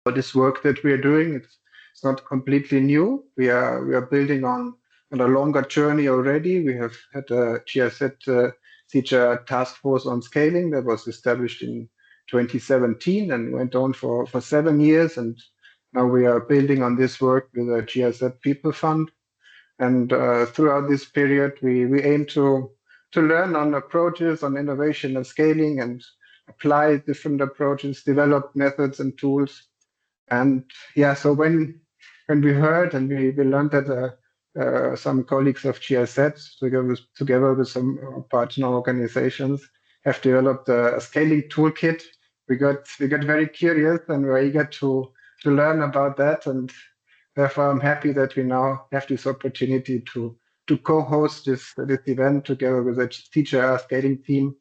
this work that we are doing. It's not completely new. We are building on a longer journey already. We have had a GIZ CGIAR task force on scaling that was established in 2017 and went on for 7 years. And now we are building on this work with a GIZ PeOPLE Fund. And throughout this period, we aim to learn on approaches, on innovation and scaling, and apply different approaches, develop methods and tools. And yeah, so when we heard and we learned that some colleagues of GIZ, together with some partner organizations, have developed a scaling toolkit, we got very curious and we're eager to learn about that. And therefore, I'm happy that we now have this opportunity to co-host this event together with the CGIAR Scaling team.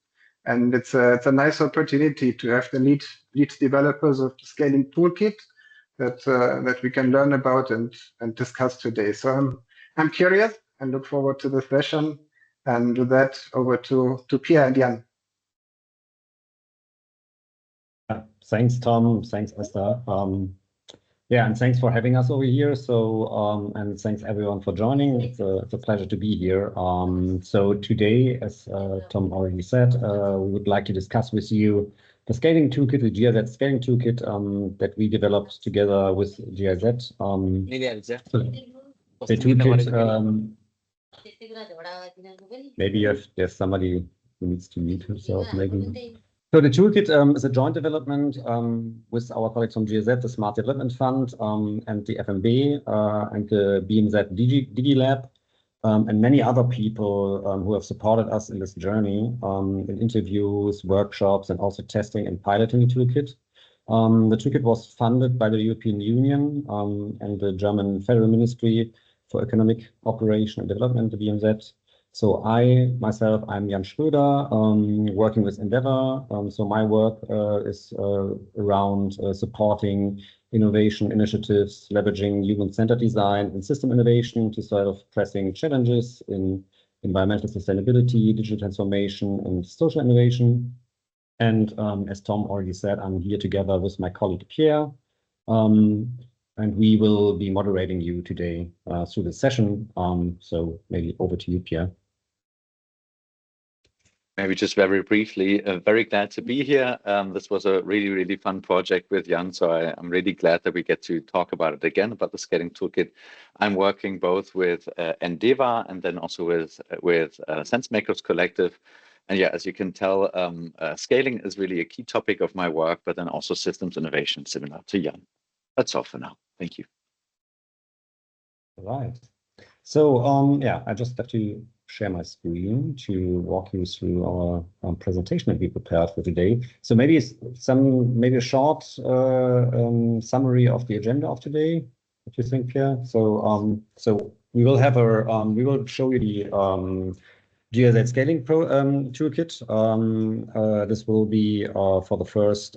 And it's a nice opportunity to have the lead developers of the Scaling Toolkit that we can learn about and discuss today. So I'm curious and look forward to the session. And with that, over to Pierre and Jan. Thanks, Tom. Thanks, Esther. Yeah, and thanks for having us over here. So, and thanks everyone for joining. It's a pleasure to be here. So today, as Tom already said, we would like to discuss with you the scaling toolkit, the GIZ Scaling Toolkit that we developed together with GIZ. The toolkit, maybe there's somebody who needs to mute himself, maybe. So the toolkit is a joint development with our colleagues from GIZ, the Smart Development Fund, and the FMB and the BMZ DigiLab, and many other people who have supported us in this journey in interviews, workshops, and also testing and piloting the toolkit. The toolkit was funded by the European Union and the German Federal Ministry for Economic Cooperation and Development, the BMZ. So I'm Jan Schröder, working with Endeavor. So my work is around supporting innovation initiatives, leveraging human-centered design and system innovation to sort of pressing challenges in environmental sustainability, digital transformation, and social innovation. And as Tom already said, I'm here together with my colleague Pierre. And we will be moderating you today through the session. So maybe over to you, Pierre. Maybe just very briefly, very glad to be here. This was a really, really fun project with Jan, so I'm really glad that we get to talk about it again, about the scaling toolkit. I'm working both with Endeavor and then also with SenseMakers Collective. And yeah, as you can tell, scaling is really a key topic of my work, but then also systems innovation, similar to Jan. That's all for now. Thank you. All right. So yeah, I just have to share my screen to walk you through our presentation that we prepared for today. So maybe a short summary of the agenda of today. What do you think, Pierre? So we will have we will show you the GIZ Scaling Toolkit. This will be for the first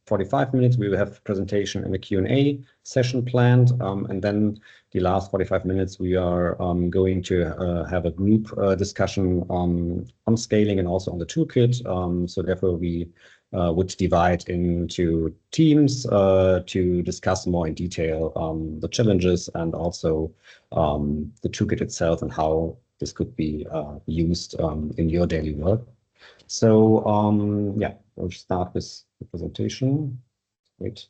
45 minutes. We will have presentation and a Q&A session planned, and then the last 45 minutes we are going to have a group discussion on scaling and also on the toolkit. So therefore we would divide into teams to discuss more in detail the challenges and also the toolkit itself and how this could be used in your daily work. So yeah, we'll start with the presentation. Wait.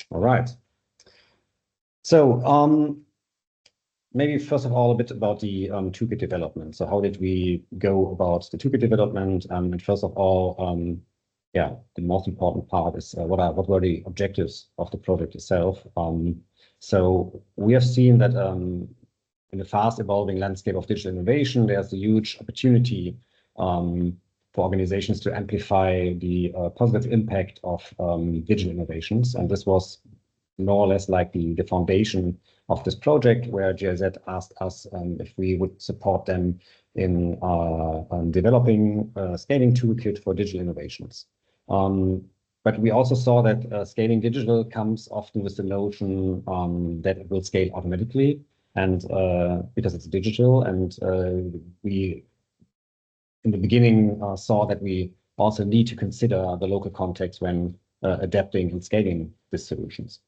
All right. So maybe first of all, a bit about the toolkit development. So how did we go about the toolkit development? And first of all, yeah, the most important part is what were the objectives of the project itself? So we have seen that in the fast evolving landscape of digital innovation, there's a huge opportunity for organizations to amplify the positive impact of digital innovations. And this was more or less like the foundation of this project, where GIZ asked us if we would support them in developing a scaling toolkit for digital innovations. But we also saw that scaling digital comes often with the notion that it will scale automatically, and because it's digital. And we, in the beginning, saw that we also need to consider the local context when adapting and scaling these solutions.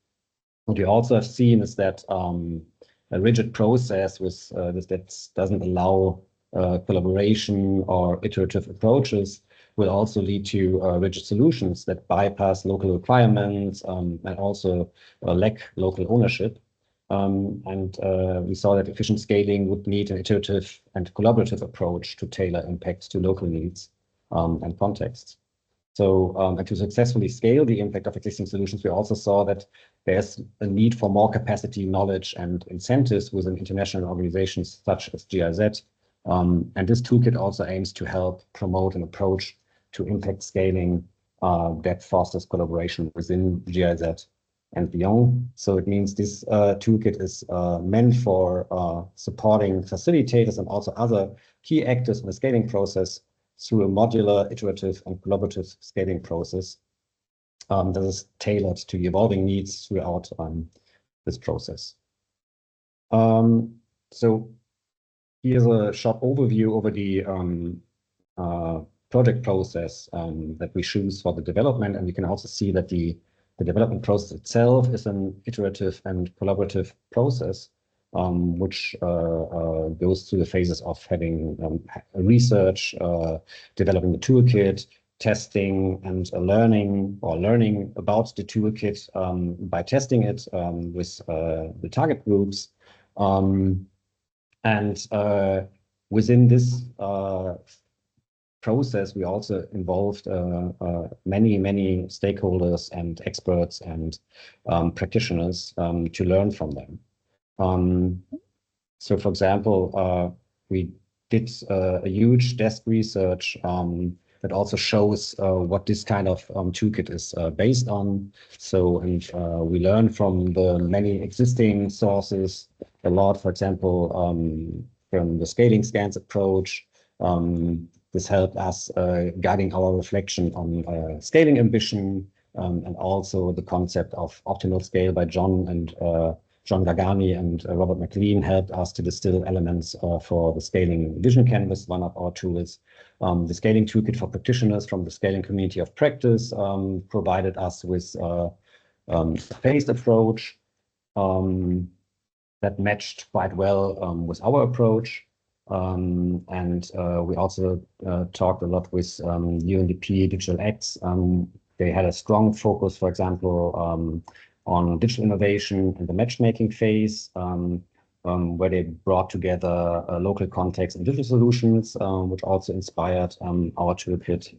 What you also have seen is that a rigid process with that doesn't allow collaboration or iterative approaches will also lead to rigid solutions that bypass local requirements and also lack local ownership. We saw that efficient scaling would need an iterative and collaborative approach to tailor impacts to local needs and contexts. So, and to successfully scale the impact of existing solutions, we also saw that there's a need for more capacity, knowledge, and incentives within international organizations such as GIZ. And this toolkit also aims to help promote an approach to impact scaling that fosters collaboration within GIZ and beyond. So it means this toolkit is meant for supporting facilitators and also other key actors in the scaling process through a modular, iterative, and collaborative scaling process that is tailored to the evolving needs throughout this process. So here's a short overview over the project process that we choose for the development, and you can also see that the development process itself is an iterative and collaborative process, which goes through the phases of having research, developing the toolkit, testing, and learning about the toolkit by testing it with the target groups. Within this process, we also involved many stakeholders and experts and practitioners to learn from them. So, for example, we did a huge desk research that also shows what this kind of toolkit is based on. So, and we learn from the many existing sources a lot, for example, from the scaling scans approach. This helped us guiding our reflection on scaling ambition and also the concept of optimal scale by John Gargani and Robert McLean helped us to distill elements for the scaling vision canvas, one of our tools. The scaling toolkit for practitioners from the scaling community of practice provided us with a phased approach that matched quite well with our approach. We also talked a lot with UNDP Digital X. They had a strong focus, for example, on digital innovation in the matchmaking phase, where they brought together local context and digital solutions, which also inspired our toolkit.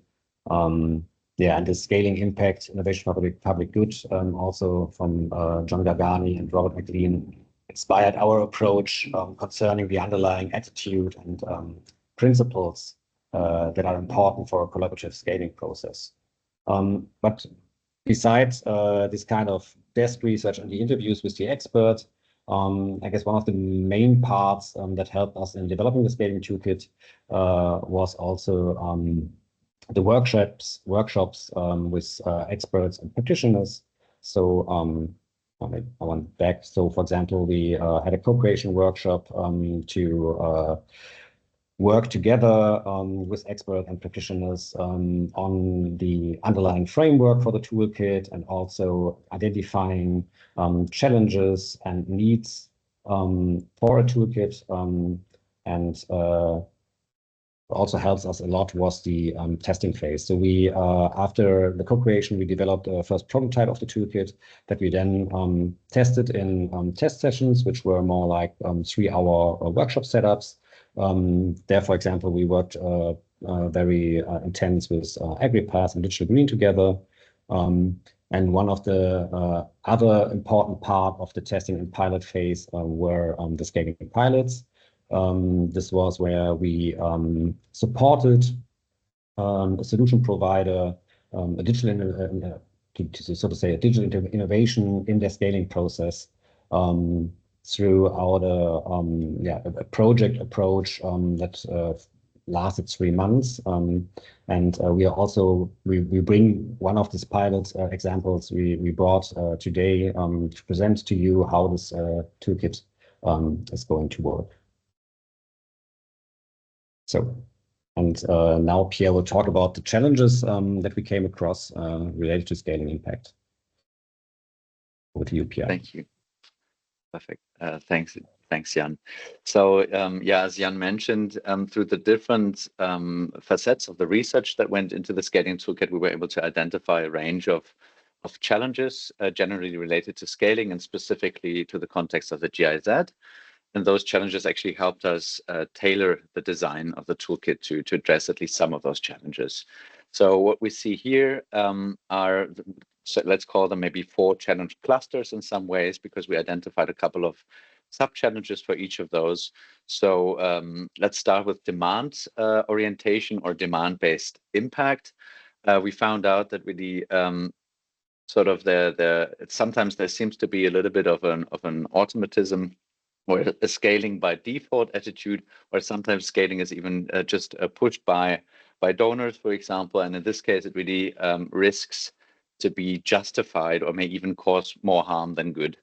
And the scaling impact, innovation for public good, also from John Gargani and Robert McLean, inspired our approach concerning the underlying attitude and principles that are important for a collaborative scaling process. But besides this kind of desk research and the interviews with the experts, I guess one of the main parts that helped us in developing the scaling toolkit was also the workshops with experts and practitioners. So I went back. So, for example, we had a co-creation workshop to work together with experts and practitioners on the underlying framework for the toolkit and also identifying challenges and needs for a toolkit. Also helps us a lot was the testing phase. So we, after the co-creation, we developed a first prototype of the toolkit that we then tested in test sessions, which were more like 3-hour workshop setups. There, for example, we worked very intense with AgriPath and Digital Green together. And one of the other important part of the testing and pilot phase were the scaling pilots. This was where we supported a solution provider, a digital innovation in their scaling process through a project approach that lasted 3 months. We bring one of these pilot examples we brought today to present to you how this toolkit is going to work. So And now Pierre will talk about the challenges that we came across related to scaling impact. Over to you, Pierre. Thank you. Perfect. Thanks, Jan. So yeah, as Jan mentioned, through the different facets of the research that went into the scaling toolkit, we were able to identify a range of challenges generally related to scaling and specifically to the context of the GIZ. And those challenges actually helped us tailor the design of the toolkit to address at least some of those challenges. So what we see here are, so let's call them maybe 4 challenge clusters in some ways, because we identified a couple of sub-challenges for each of those. So let's start with demand orientation or demand-based impact. We found out that really sort of sometimes there seems to be a little bit of an automatism or a scaling by default attitude, or sometimes scaling is even just pushed by donors, for example. And in this case, it really risks to be justified or may even cause more harm than good in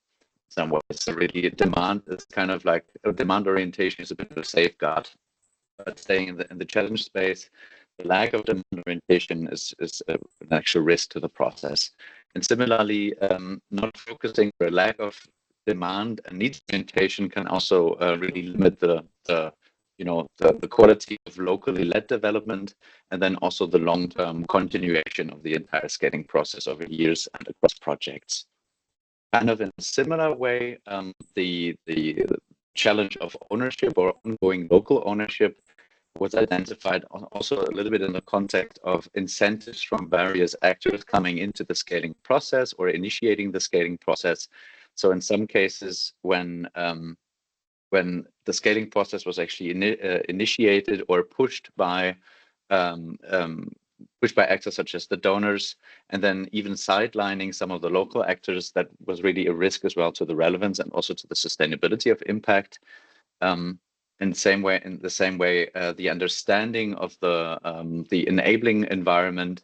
some ways. So really demand is kind of like demand orientation is a bit of a safeguard. But staying in the challenge space, the lack of demand orientation is an actual risk to the process. And similarly, not focusing or a lack of demand and needs orientation can also really limit the quality of locally led development, and then also the long-term continuation of the entire scaling process over years and across projects. Kind of in a similar way, the challenge of ownership or ongoing local ownership was identified also a little bit in the context of incentives from various actors coming into the scaling process or initiating the scaling process. So in some cases, when the scaling process was actually initiated or pushed by actors such as the donors, and then even sidelining some of the local actors, that was really a risk as well to the relevance and also to the sustainability of impact. In the same way, the understanding of the enabling environment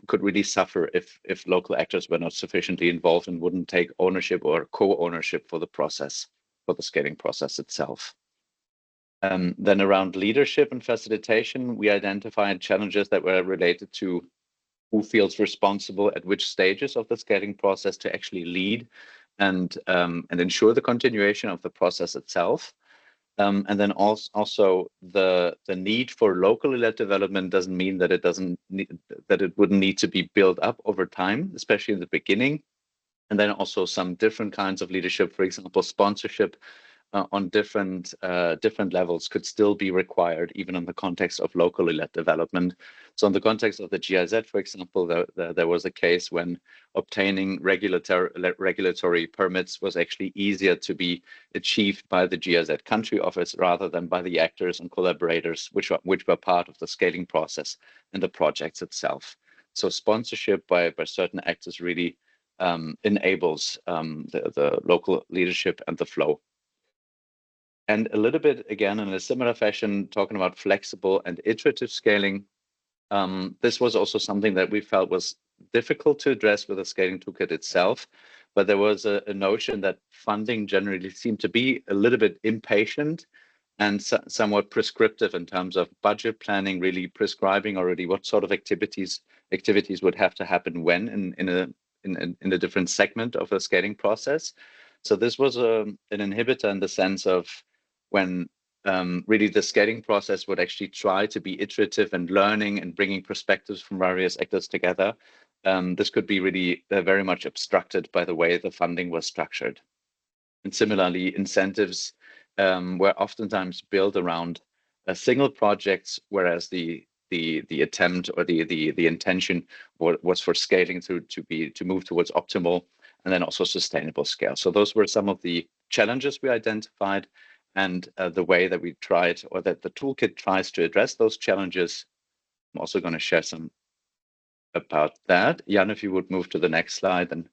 could really suffer if local actors were not sufficiently involved and wouldn't take ownership or co-ownership for the process, for the scaling process itself. Then around leadership and facilitation, we identified challenges that were related to who feels responsible at which stages of the scaling process to actually lead and ensure the continuation of the process itself. And then also the need for locally led development doesn't mean that it wouldn't need to be built up over time, especially in the beginning. And then also some different kinds of leadership, for example, sponsorship on different levels could still be required, even in the context of locally led development. So in the context of the GIZ, for example, there was a case when obtaining regulatory permits was actually easier to be achieved by the GIZ country office rather than by the actors and collaborators which were part of the scaling process and the projects itself. So sponsorship by certain actors really enables the local leadership and the flow. And a little bit, again, in a similar fashion, talking about flexible and iterative scaling, this was also something that we felt was difficult to address with the scaling toolkit itself. But there was a notion that funding generally seemed to be a little bit impatient and somewhat prescriptive in terms of budget planning, really prescribing already what sort of activities would have to happen when in a different segment of the scaling process. So this was an inhibitor in the sense of when really the scaling process would actually try to be iterative and learning and bringing perspectives from various actors together. This could be really very much obstructed by the way the funding was structured. And similarly, incentives were oftentimes built around single projects, whereas the attempt or the intention was for scaling to move towards optimal and then also sustainable scale. So those were some of the challenges we identified, and the way that we tried, or that the toolkit tries to address those challenges. I'm also going to share some about that. Jan, if you would move to the next slide. And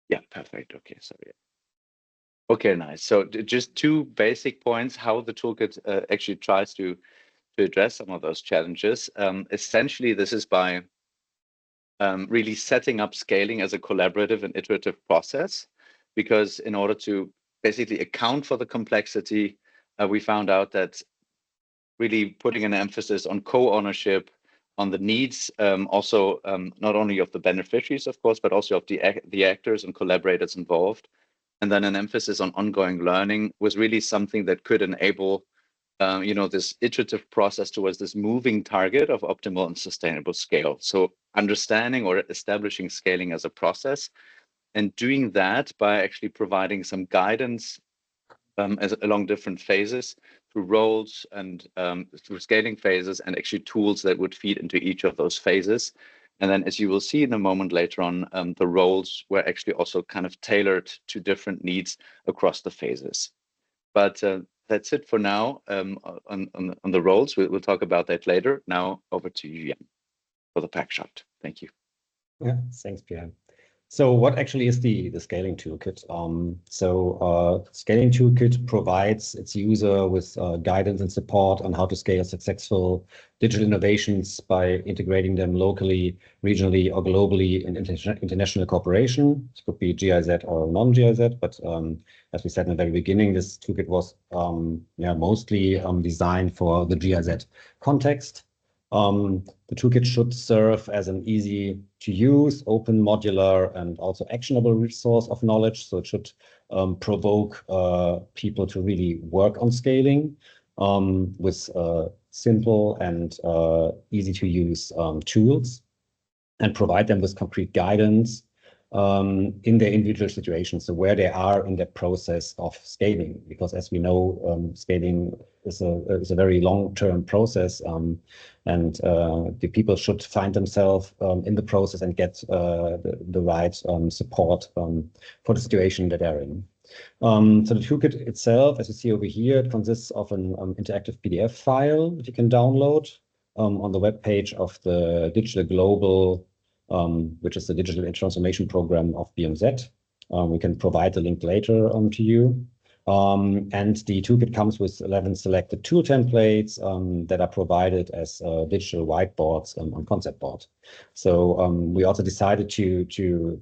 yeah, perfect. Okay, sorry. Okay, nice. So just 2 basic points how the toolkit actually tries to address some of those challenges. Essentially, this is by really setting up scaling as a collaborative and iterative process, because in order to basically account for the complexity. We found out that really putting an emphasis on co-ownership, on the needs, also not only of the beneficiaries, of course, but also of the actors and collaborators involved. And then an emphasis on ongoing learning was really something that could enable this iterative process towards this moving target of optimal and sustainable scale. So understanding or establishing scaling as a process, and doing that by actually providing some guidance along different phases through roles and through scaling phases, and actually tools that would feed into each of those phases. And then, as you will see in a moment later on, the roles were actually also kind of tailored to different needs across the phases. But that's it for now on the roles. We'll talk about that later. Now over to you, Jan, for the pack shot. Thank you. Yeah, thanks, Pierre. So what actually is the Scaling Toolkit? Scaling Toolkit provides its user with guidance and support on how to scale successful digital innovations by integrating them locally, regionally, or globally in international cooperation. It could be GIZ or non-GIZ, but as we said in the very beginning, this toolkit was mostly designed for the GIZ context. The toolkit should serve as an easy-to-use, open, modular, and also actionable resource of knowledge. So it should provoke people to really work on scaling with simple and easy-to-use tools, and provide them with concrete guidance in their individual situations, so where they are in the process of scaling. Because as we know, scaling is a very long-term process, and the people should find themselves in the process and get the right support for the situation that they're in. So the toolkit itself, as you see over here, it consists of an interactive PDF file that you can download on the webpage of the Digital Global, which is the Digital Transformation Program of BMZ. We can provide the link later to you. And the toolkit comes with 11 selected tool templates that are provided as digital whiteboards on concept board. So we also decided to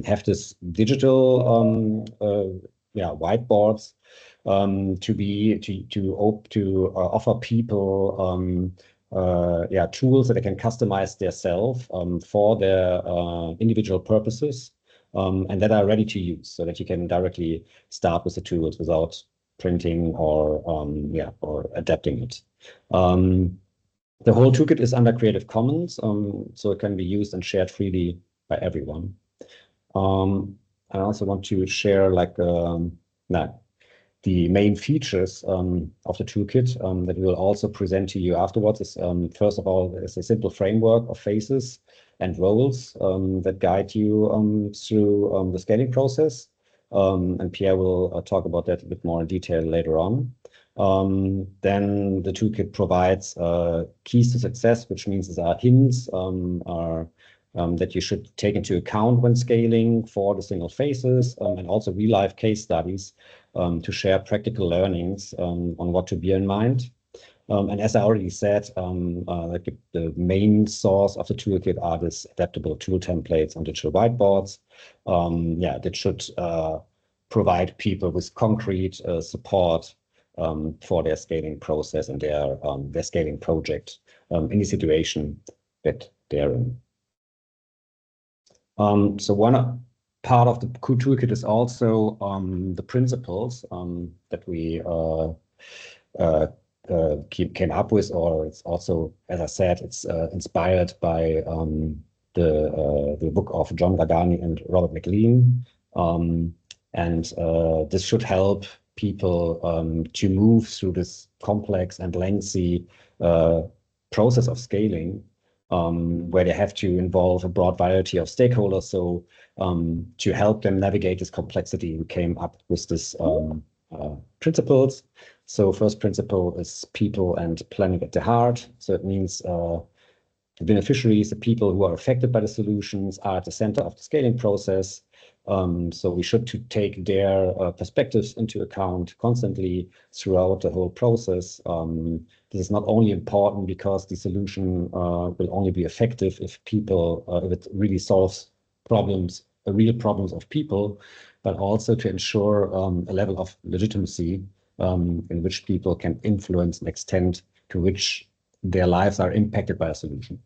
have this digital whiteboards to offer people tools that they can customize themselves for their individual purposes, and that are ready to use, so that you can directly start with the tools without printing or adapting it. The whole toolkit is under Creative Commons, so it can be used and shared freely by everyone. I also want to share the main features of the toolkit that we will also present to you afterwards. Is first of all, is a simple framework of phases and roles that guide you through the scaling process. And Pierre will talk about that a bit more in detail later on. Then the toolkit provides keys to success, which means there are hints that you should take into account when scaling for the single phases, and also real-life case studies to share practical learnings on what to bear in mind. And as I already said, the main source of the toolkit are these adaptable tool templates on digital whiteboards. That should provide people with concrete support for their scaling process and their scaling project in the situation that they're in. So one part of the toolkit is also the principles that we came up with, or it's also, as I said, it's inspired by the book of John Ragani and Robert McLean, and this should help people to move through this complex and lengthy process of scaling, where they have to involve a broad variety of stakeholders. So to help them navigate this complexity, we came up with this principles. So first principle is people and planning at the heart. So it means the beneficiaries, the people who are affected by the solutions, are at the center of the scaling process. So we should take their perspectives into account constantly throughout the whole process. This is not only important because the solution will only be effective if it really solves real problems of people, but also to ensure a level of legitimacy in which people can influence an extent to which their lives are impacted by a solution.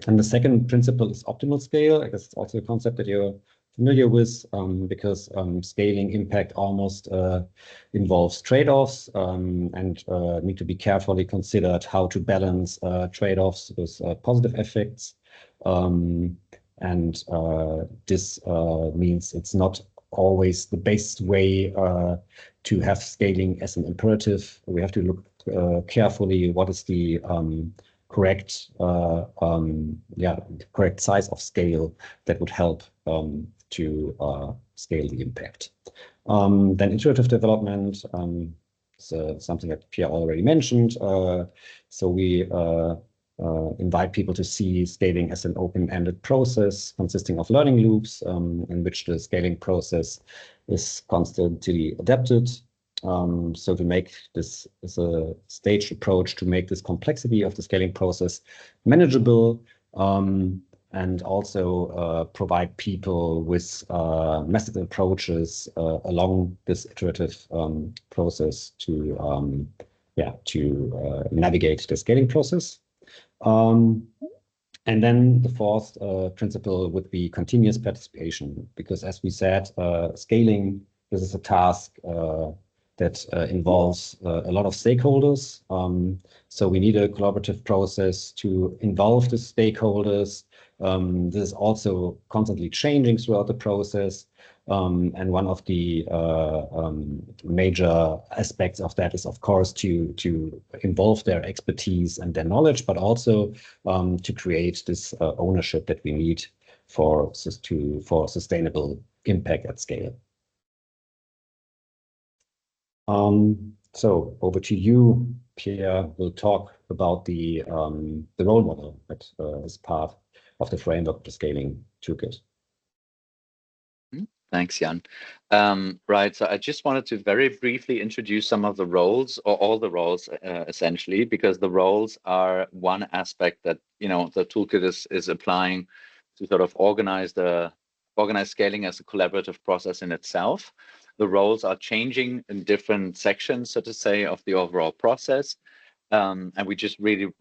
And the second principle is optimal scale. I guess it's also a concept that you're familiar with, because scaling impact almost involves trade-offs and need to be carefully considered how to balance trade-offs with positive effects. This means it's not always the best way to have scaling as an imperative. We have to look carefully what is the correct correct size of scale that would help to scale the impact. Then iterative development, something that Pierre already mentioned. So we invite people to see scaling as an open-ended process consisting of learning loops in which the scaling process is constantly adapted. So to make this as a staged approach to make this complexity of the scaling process manageable, and also provide people with method approaches along this iterative process to navigate the scaling process. And then the fourth principle would be continuous participation, because as we said, scaling, this is a task that involves a lot of stakeholders. So we need a collaborative process to involve the stakeholders. This is also constantly changing throughout the process. And one of the major aspects of that is, of course, to involve their expertise and their knowledge, but also to create this ownership that we need for sustainable impact at scale. So over to you, Pierre will talk about the role model that is part of the framework of the Scaling Toolkit. Thanks, Jan. Right, so I just wanted to very briefly introduce some of the roles, or all the roles essentially, because the roles are one aspect that, you know, the toolkit is applying to sort of organize scaling as a collaborative process in itself. The roles are changing in different sections, so to say, of the overall process. And we just really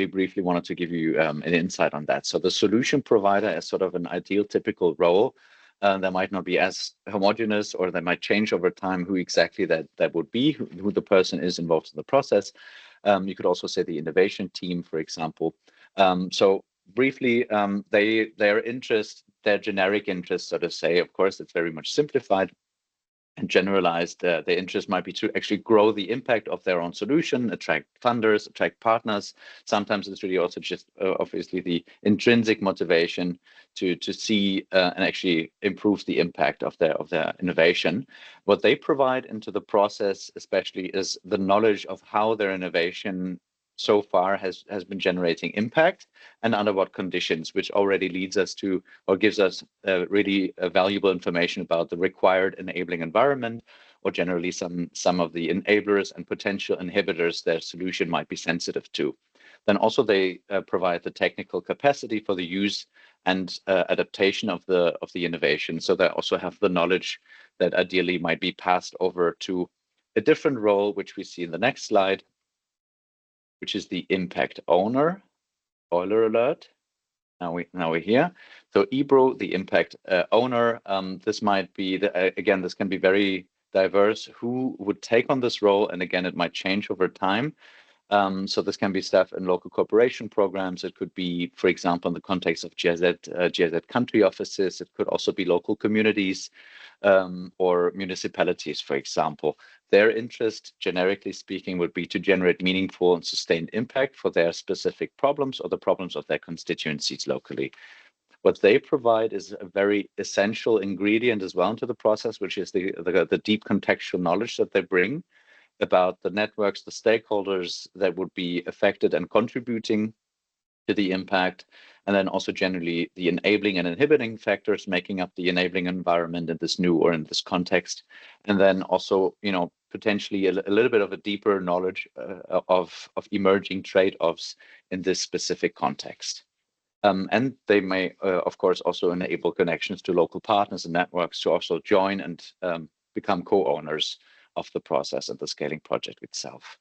briefly wanted to give you an insight on that. So the solution provider is sort of an ideal typical role. That might not be as homogeneous, or they might change over time who exactly that would be, who the person is involved in the process. You could also say the innovation team, for example. So briefly, their generic interest, so to say, of course, it's very much simplified and generalized. Their interest might be to actually grow the impact of their own solution, attract funders, attract partners. Sometimes it's really also just obviously the intrinsic motivation to see and actually improve the impact of their innovation. What they provide into the process, especially, is the knowledge of how their innovation so far has been generating impact and under what conditions, which already leads us to, or gives us really valuable information about the required enabling environment, or generally some of the enablers and potential inhibitors their solution might be sensitive to. Then also they provide the technical capacity for the use and adaptation of the innovation. So they also have the knowledge that ideally might be passed over to a different role, which we see in the next slide, which is the impact owner. Spoiler alert. Now we're here. So EBRO, the impact owner. This might be again. This can be very diverse. Who would take on this role? And again, it might change over time. So this can be staff in local cooperation programs. It could be, for example, in the context of GIZ country offices. It could also be local communities or municipalities, for example. Their interest, generically speaking, would be to generate meaningful and sustained impact for their specific problems or the problems of their constituencies locally. What they provide is a very essential ingredient as well into the process, which is the deep contextual knowledge that they bring about the networks, the stakeholders that would be affected and contributing to the impact, and then also generally the enabling and inhibiting factors making up the enabling environment in this new or in this context, and then also, you know, potentially a little bit of a deeper knowledge of emerging trade-offs in this specific context. And they may, of course, also enable connections to local partners and networks to also join and become co-owners of the process and the scaling project itself.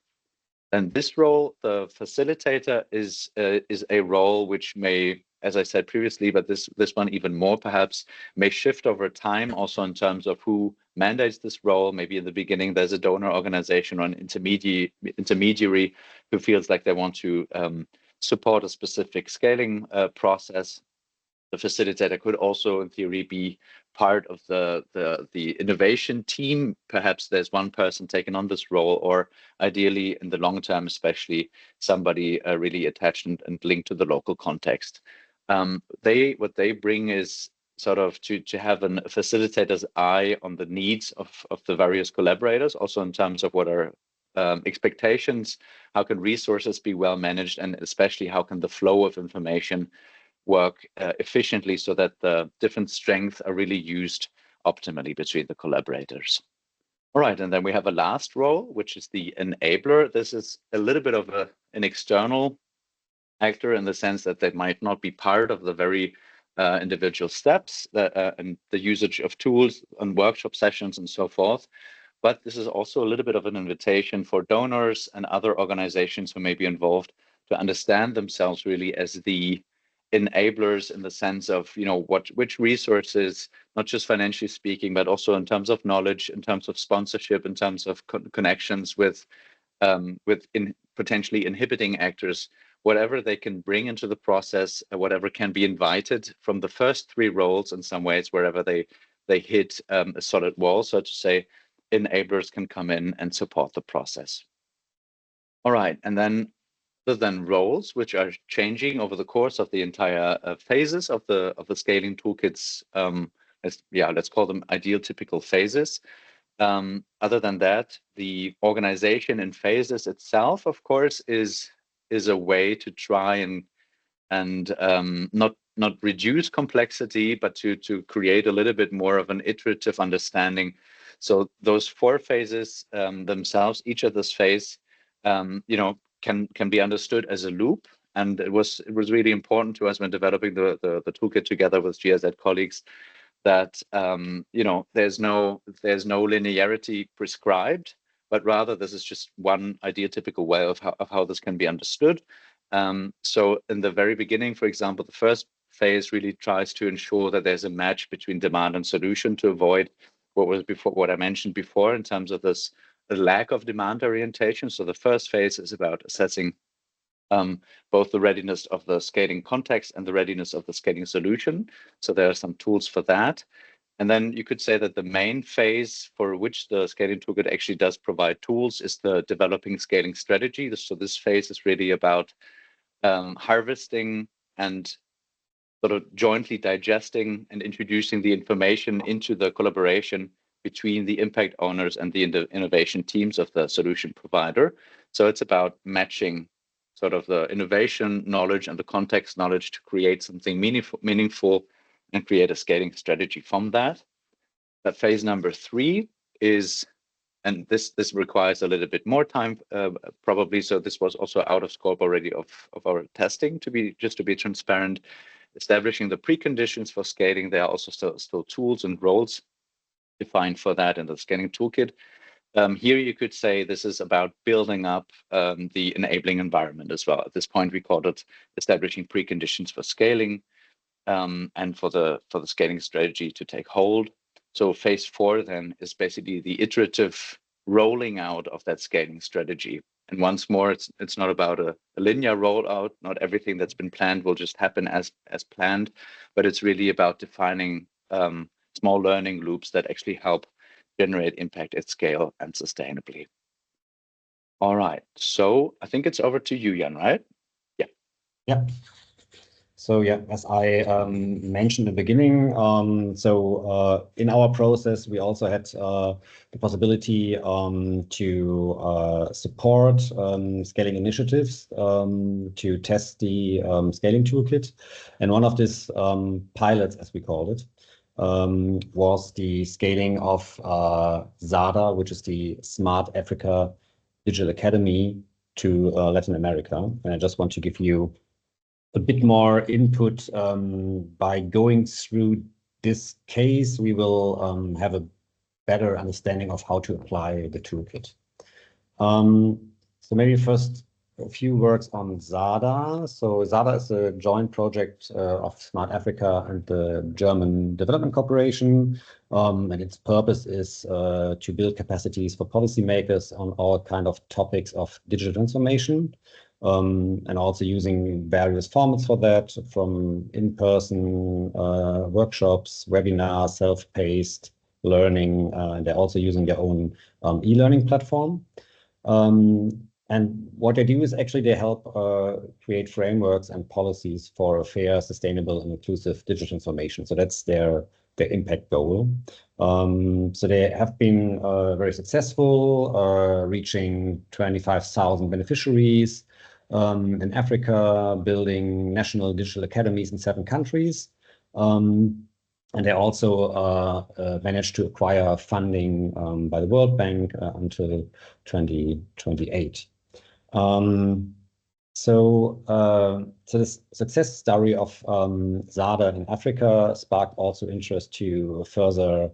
And this role, the facilitator, is a role which may, as I said previously, but this one even more perhaps, may shift over time also in terms of who mandates this role. Maybe in the beginning there's a donor organization or an intermediary who feels like they want to support a specific scaling process. The facilitator could also, in theory, be part of the innovation team. Perhaps there's one person taking on this role, or ideally, in the long term, especially somebody really attached and linked to the local context. What they bring is sort of to have a facilitator's eye on the needs of the various collaborators, also in terms of what are expectations, how can resources be well managed, and especially how can the flow of information work efficiently so that the different strengths are really used optimally between the collaborators. All right, and then we have a last role, which is the enabler. This is a little bit of an external actor in the sense that they might not be part of the very individual steps and the usage of tools and workshop sessions and so forth. But this is also a little bit of an invitation for donors and other organizations who may be involved to understand themselves really as the enablers in the sense of, you know, which resources, not just financially speaking, but also in terms of knowledge, in terms of sponsorship, in terms of connections with potentially inhibiting actors, whatever they can bring into the process, whatever can be invited from the first three roles in some ways, wherever they hit a solid wall, so to say, enablers can come in and support the process. All right, and then roles which are changing over the course of the entire phases of the scaling toolkits. Let's call them ideal typical phases. Other than that, the organization in phases itself, of course, is a way to try and not reduce complexity, but to create a little bit more of an iterative understanding. So those four phases themselves, each of this phase, can be understood as a loop. And it was really important to us when developing the toolkit together with GIZ colleagues that there's no linearity prescribed, but rather this is just one ideal typical way of how this can be understood. So in the very beginning, for example, the first phase really tries to ensure that there's a match between demand and solution to avoid what I mentioned before in terms of this lack of demand orientation. So the first phase is about assessing both the readiness of the scaling context and the readiness of the scaling solution. So there are some tools for that. And then you could say that the main phase for which the scaling toolkit actually does provide tools is the developing scaling strategy. So this phase is really about harvesting and sort of jointly digesting and introducing the information into the collaboration between the impact owners and the innovation teams of the solution provider. So it's about matching sort of the innovation knowledge and the context knowledge to create something meaningful and create a scaling strategy from that. But phase number 3 is, and this requires a little bit more time probably, so this was also out of scope already of our testing, to be transparent, establishing the preconditions for scaling. There are also still tools and roles defined for that in the scaling toolkit. Here you could say this is about building up the enabling environment as well. At this point, we called it establishing preconditions for scaling and for the scaling strategy to take hold. So phase 4 then is basically the iterative rolling out of that scaling strategy. And once more, it's not about a linear rollout. Not everything that's been planned will just happen as planned, but it's really about defining small learning loops that actually help generate impact at scale and sustainably. All right, so I think it's over to you, Jan, right? Yeah. So yeah, as I mentioned in the beginning, in our process, we also had the possibility to support scaling initiatives to test the scaling toolkit. And one of these pilots, as we called it, was the scaling of ZADA, which is the Smart Africa Digital Academy, to Latin America. And I just want to give you a bit more input by going through this case. We will have a better understanding of how to apply the toolkit. So maybe first a few words on ZADA. So ZADA is a joint project of Smart Africa and the German Development Corporation. And its purpose is to build capacities for policymakers on all kind of topics of digital transformation. And also using various formats for that, from in-person workshops, webinars, self-paced learning. And they're also using their own e-learning platform. And what they do is actually they help create frameworks and policies for a fair, sustainable, and inclusive digital transformation. So that's their impact goal. So they have been very successful, reaching 25,000 beneficiaries in Africa, building national digital academies in 7 countries. And they also managed to acquire funding by the World Bank until 2028. So this success story of ZADA in Africa sparked also interest to further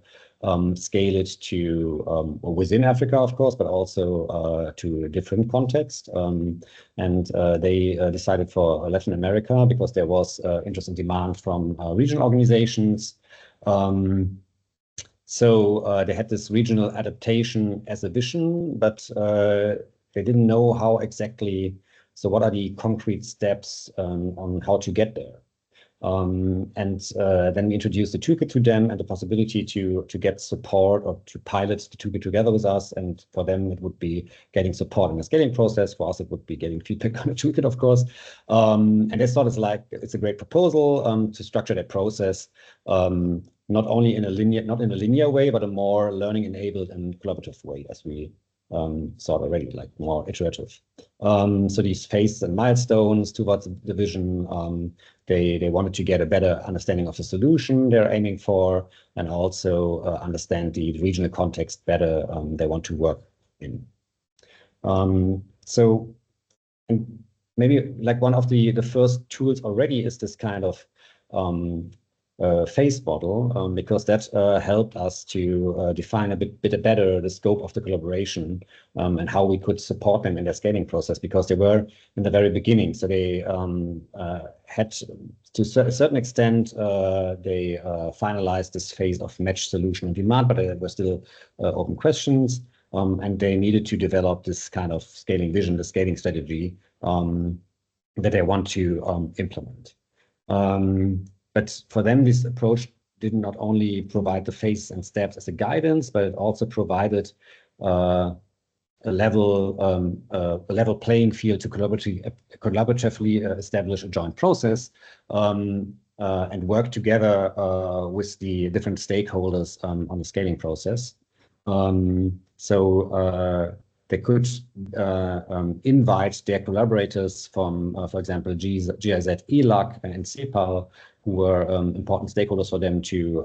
scale it to within Africa, of course, but also to a different context. And they decided for Latin America because there was interest and demand from regional organizations. So they had this regional adaptation as a vision, but they didn't know how exactly. So what are the concrete steps on how to get there? And then we introduced the toolkit to them and the possibility to get support or to pilot the toolkit together with us. And for them, it would be getting support in the scaling process. For us, it would be getting feedback on the toolkit, of course. And they thought it's a great proposal to structure that process, not only in a linear way, but a more learning-enabled and collaborative way, as we saw already, like more iterative. So these phases and milestones towards the vision, they wanted to get a better understanding of the solution they're aiming for, and also understand the regional context better they want to work in. So and maybe like one of the first tools already is this kind of phase model, because that helped us to define a bit better the scope of the collaboration and how we could support them in their scaling process, because they were in the very beginning. So they had, to a certain extent, they finalized this phase of match, solution, and demand, but there were still open questions. And they needed to develop this kind of scaling vision, the scaling strategy that they want to implement. But for them, this approach did not only provide the phases and steps as a guidance, but it also provided a level playing field to collaboratively establish a joint process and work together with the different stakeholders on the scaling process. So they could invite their collaborators from, for example, GIZ ELAC and CEPAL, who were important stakeholders for them to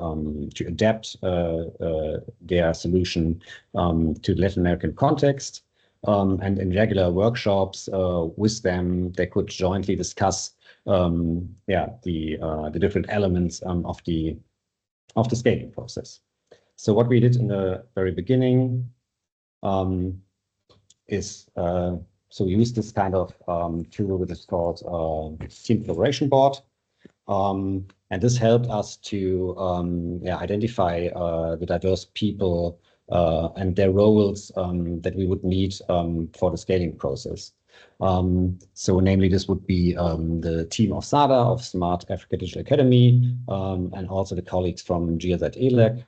adapt their solution to the Latin American context. And in regular workshops with them, they could jointly discuss the different elements of the scaling process. So what we did in the very beginning is so we used this kind of tool which is called Team Collaboration Board. And this helped us to identify the diverse people and their roles that we would need for the scaling process. So namely, this would be the team of SADA, of Smart Africa Digital Academy, and also the colleagues from GIZ ELAC.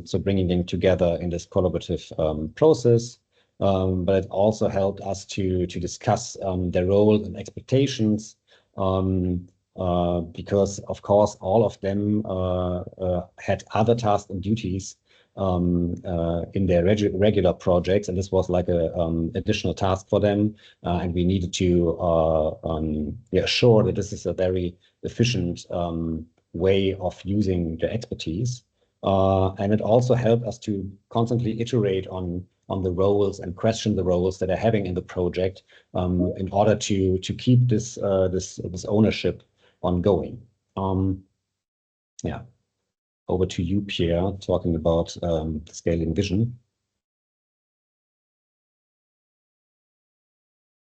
So bringing them together in this collaborative process. But it also helped us to discuss their role and expectations, because, of course, all of them had other tasks and duties in their regular projects, and this was like a additional task for them, and we needed to assure that this is a very efficient way of using the expertise. And it also helped us to constantly iterate on on the roles and question the roles that are having in the project in order to keep this this ownership ongoing. Yeah, over to you, Pierre, talking about scaling vision.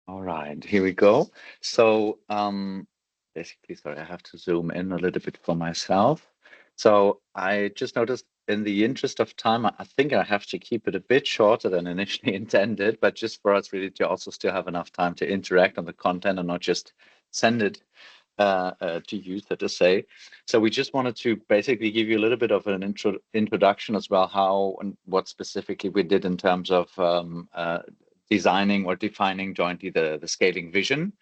All right, here we go. So basically, sorry, I have to zoom in a little bit for myself. So I just noticed, in the interest of time, I think I have to keep it a bit shorter than initially intended, but just for us really to also still have enough time to interact on the content and not just send it to you, so to say. So we just wanted to basically give you a little bit of an introduction as well, how and what specifically we did in terms of designing or defining jointly the scaling vision.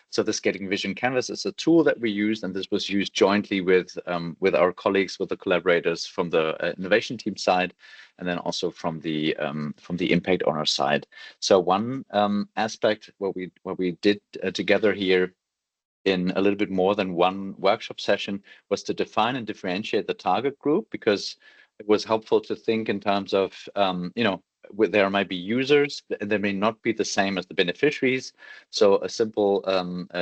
So the scaling vision canvas is a tool that we used, and this was used jointly with our colleagues, with the collaborators from the innovation team side, and then also from the impact owner side. So one aspect what we did together here in a little bit more than one workshop session was to define and differentiate the target group, because it was helpful to think in terms of there might be users, and they may not be the same as the beneficiaries. So a simple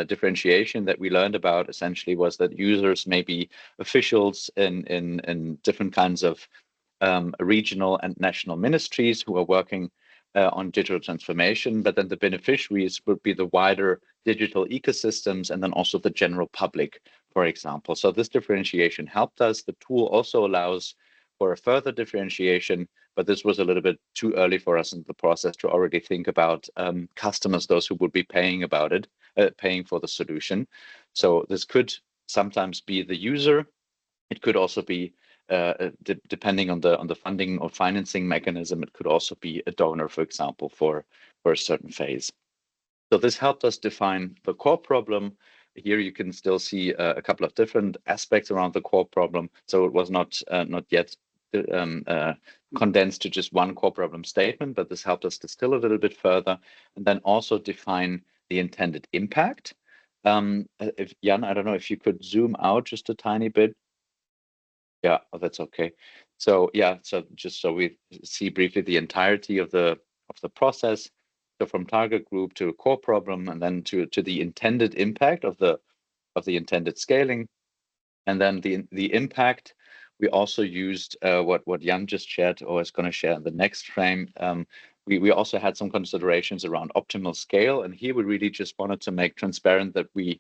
differentiation that we learned about essentially was that users may be officials in different kinds of regional and national ministries who are working on digital transformation, but then the beneficiaries would be the wider digital ecosystems and then also the general public, for example. So this differentiation helped us. The tool also allows for a further differentiation, but this was a little bit too early for us in the process to already think about customers, those who would be paying for the solution. So this could sometimes be the user. It could also be, depending on the funding or financing mechanism, it could also be a donor, for example, for a certain phase. So this helped us define the core problem. Here you can still see a couple of different aspects around the core problem. So it was not yet condensed to just one core problem statement, but this helped us distill a little bit further, and then also define the intended impact. If Jan, I don't know if you could zoom out just a tiny bit. Yeah, oh, that's okay. So yeah, so just so we see briefly the entirety of the process. So from target group to core problem, and then to the intended impact of the intended scaling, and then the impact. We also used what Jan just shared, or is going to share in the next frame. We also had some considerations around optimal scale, and here we really just wanted to make transparent that we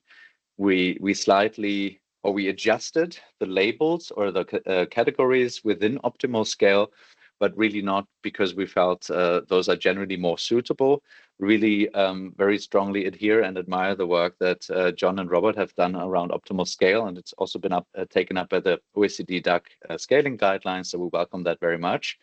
slightly, or we adjusted the labels or the categories within optimal scale, but really not because we felt those are generally more suitable. Really very strongly adhere and admire the work that John and Robert have done around optimal scale, and it's also been taken up by the OECD DAC scaling guidelines, so we welcome that very much.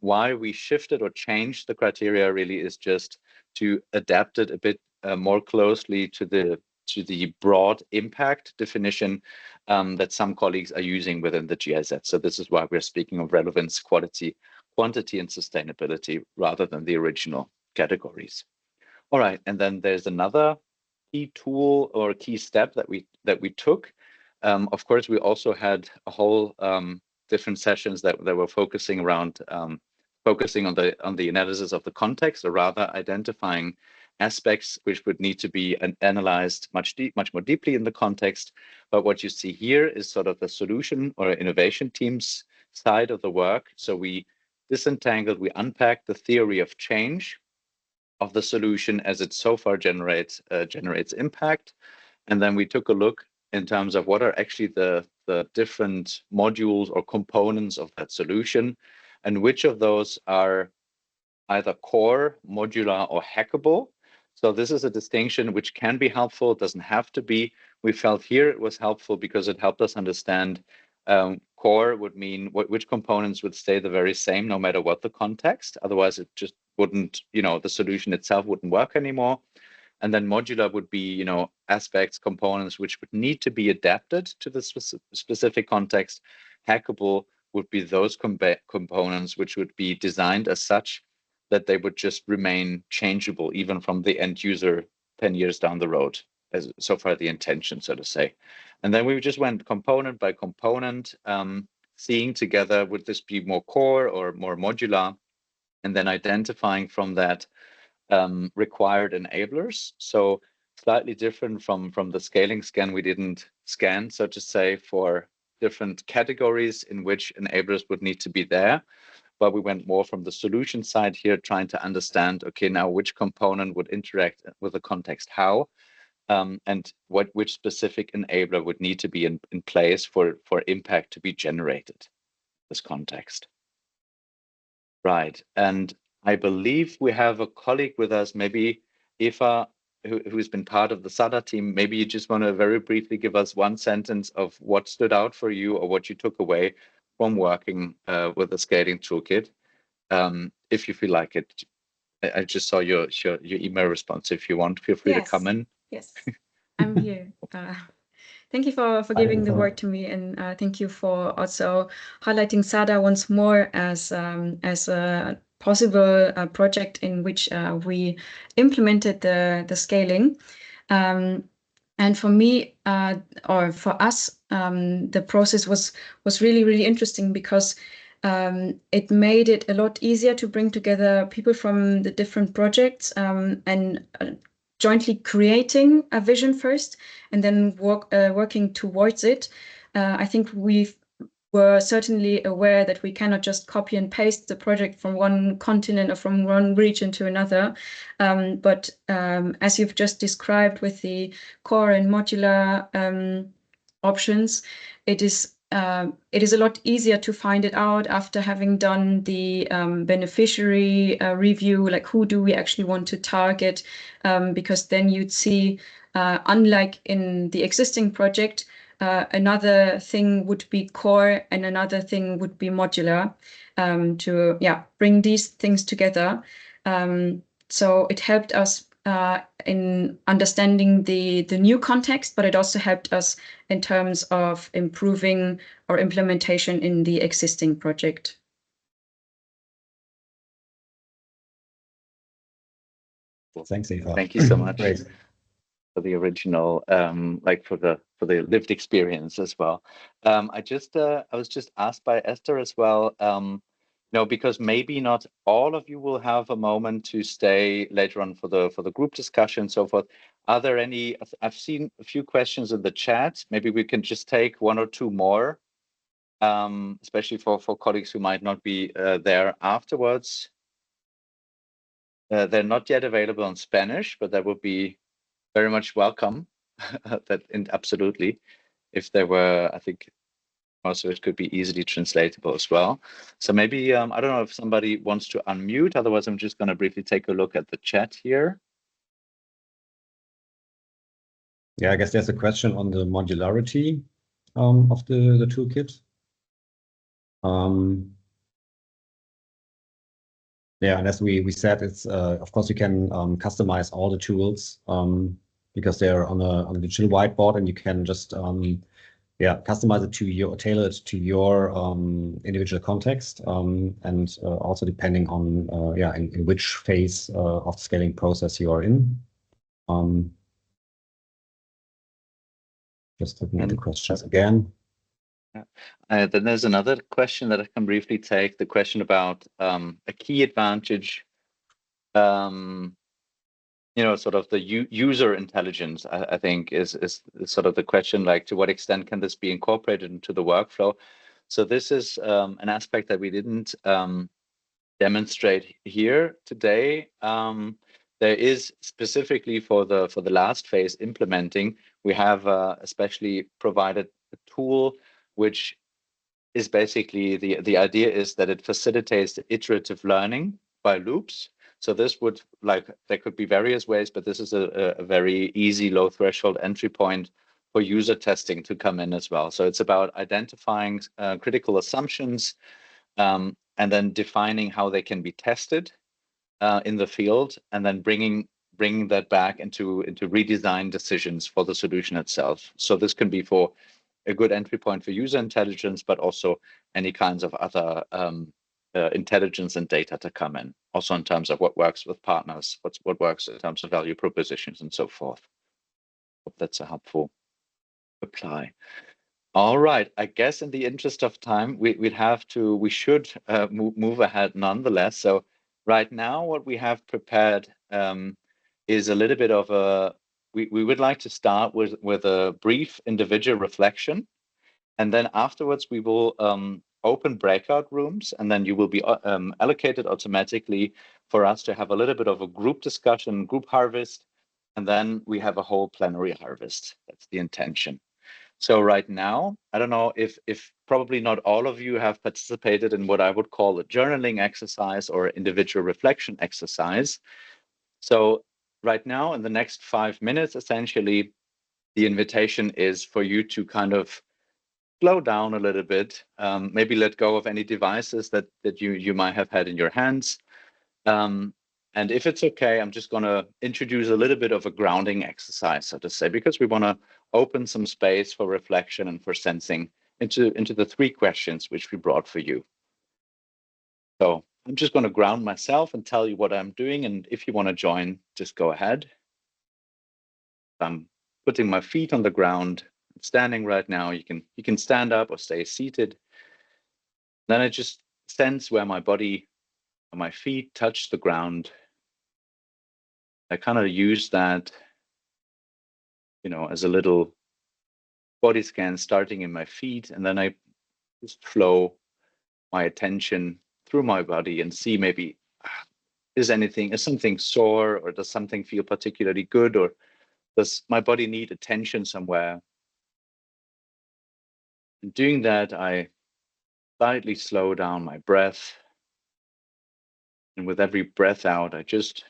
Why we shifted or changed the criteria really is just to adapt it a bit more closely to the broad impact definition that some colleagues are using within the GIZ. So this is why we're speaking of relevance, quality, quantity, and sustainability rather than the original categories. All right, and then there's another key tool or key step that we took. Of course, we also had a whole different sessions that were focusing around focusing on the analysis of the context, or rather identifying aspects which would need to be analyzed much more deeply in the context. But what you see here is sort of the solution or innovation team's side of the work. So we disentangled, we unpacked the theory of change of the solution as it so far generates impact, and then we took a look in terms of what are actually the different modules or components of that solution, and which of those are either core, modular, or hackable. So this is a distinction which can be helpful. It doesn't have to be. We felt here it was helpful because it helped us understand core would mean which components would stay the very same no matter what the context. Otherwise, it just wouldn't, the solution itself wouldn't work anymore. And then modular would be, aspects, components which would need to be adapted to the specific context. Hackable would be those components which would be designed as such that they would just remain changeable even from the end user 10 years down the road, as so far the intention, so to say. And then we just went component by component, seeing together, would this be more core or more modular? and then identifying from that required enablers. So slightly different from the scaling scan. We didn't scan, so to say, for different categories in which enablers would need to be there, but we went more from the solution side here, trying to understand, okay, now which component would interact with the context how, and which specific enabler would need to be in place for impact to be generated, this context. Right, and I believe we have a colleague with us, maybe Eva, who's been part of the SADA team. Maybe you just want to very briefly give us one sentence of what stood out for you or what you took away from working with the scaling toolkit, if you feel like it. I just saw your email response. If you want, feel free to come in. Yes, I'm here. Thank you for giving the word to me, and thank you for also highlighting SADA once more as a possible project in which we implemented the scaling. And for me, or for us, the process was really interesting because it made it a lot easier to bring together people from the different projects and jointly creating a vision first and then working towards it. I think we were certainly aware that we cannot just copy and paste the project from one continent or from one region to another. But as you've just described with the core and modular options, it is a lot easier to find it out after having done the beneficiary review, like who do we actually want to target, because then you'd see, unlike in the existing project, another thing would be core and another thing would be modular, to bring these things together. So it helped us in understanding the new context, but it also helped us in terms of improving our implementation in the existing project. Thanks, Eva. Thank you so much. Great. For the original, like for the lived experience as well. I was just asked by Esther as well, because maybe not all of you will have a moment to stay later on for the group discussion and so forth. Are there any? I've seen a few questions in the chat. Maybe we can just take one or two more, especially for colleagues who might not be there afterwards. They're not yet available in Spanish, but that would be very much welcome. Absolutely. If there were, I think also it could be easily translatable as well. So maybe, I don't know if somebody wants to unmute, otherwise I'm just going to briefly take a look at the chat here. Yeah, I guess there's a question on the modularity of the toolkit. Yeah, and as we said, it's of course you can customize all the tools because they're on a digital whiteboard, and you can just customize it to your, tailor it to your individual context, and also depending on in which phase of the scaling process you are in. Just looking at the questions again. Then there's another question that I can briefly take, the question about a key advantage, sort of the user intelligence, I think is sort of the question, like to what extent can this be incorporated into the workflow? So this is an aspect that we didn't demonstrate here today. There is specifically for the last phase implementing, we have especially provided a tool which is basically the idea is that it facilitates the iterative learning by loops. So this would, there could be various ways, but this is a very easy low threshold entry point for user testing to come in as well. So it's about identifying critical assumptions and then defining how they can be tested in the field, and then bringing that back into redesign decisions for the solution itself. So this can be for a good entry point for user intelligence, but also any kinds of other intelligence and data to come in, also in terms of what works with partners, what works in terms of value propositions and so forth. Hope that's a helpful reply. All right, I guess in the interest of time, we should move ahead nonetheless. So Right now, what we have prepared is a little bit of a, we would like to start with a brief individual reflection. And then afterwards, we will open breakout rooms, and then you will be allocated automatically for us to have a little bit of a group discussion, group harvest, and then we have a whole plenary harvest. That's the intention. So right now, I don't know if probably not all of you have participated in what I would call a journaling exercise or individual reflection exercise. So right now, in the next 5 minutes, essentially, the invitation is for you to kind of slow down a little bit, maybe let go of any devices that you might have had in your hands. And if it's okay, I'm just going to introduce a little bit of a grounding exercise, so to say, because we want to open some space for reflection and for sensing into the 3 questions which we brought for you. So I'm just going to ground myself and tell you what I'm doing. And if you want to join, just go ahead. I'm putting my feet on the ground. I'm standing right now. You can stand up or stay seated. Then I just sense where my body and my feet touch the ground. I kind of use that, as a little body scan starting in my feet, and then I just flow my attention through my body and see maybe is something sore, or does something feel particularly good, or does my body need attention somewhere? In doing that, I slightly slow down my breath, and with every breath out, I just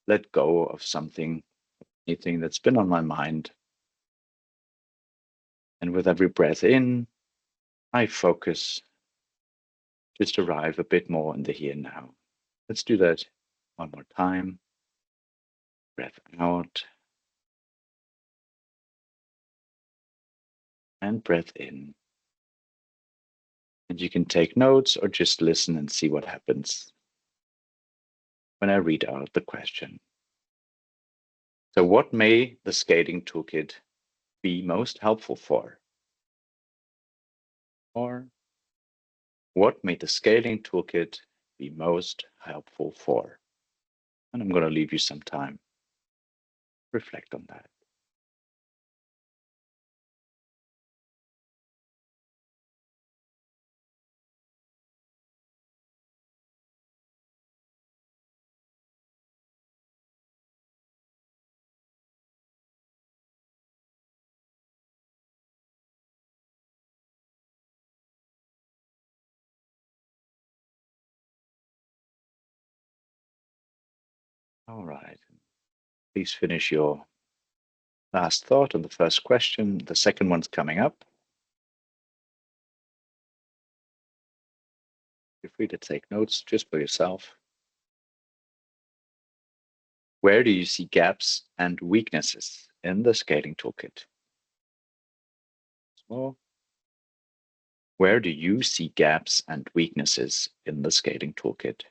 let go of anything that's been on my mind. And with every breath in, I focus, just arrive a bit more in the here and now. Let's do that one more time. Breath out and breath in. And you can take notes or just listen and see what happens when I read out the question. So what may the scaling toolkit be most helpful for? Or what may the scaling toolkit be most helpful for? And I'm going to leave you some time to reflect on that. All right. Please finish your last thought on the first question. The second one's coming up. Feel free to take notes just for yourself. Where do you see gaps and weaknesses in the scaling toolkit? So, where do you see gaps and weaknesses in the scaling toolkit?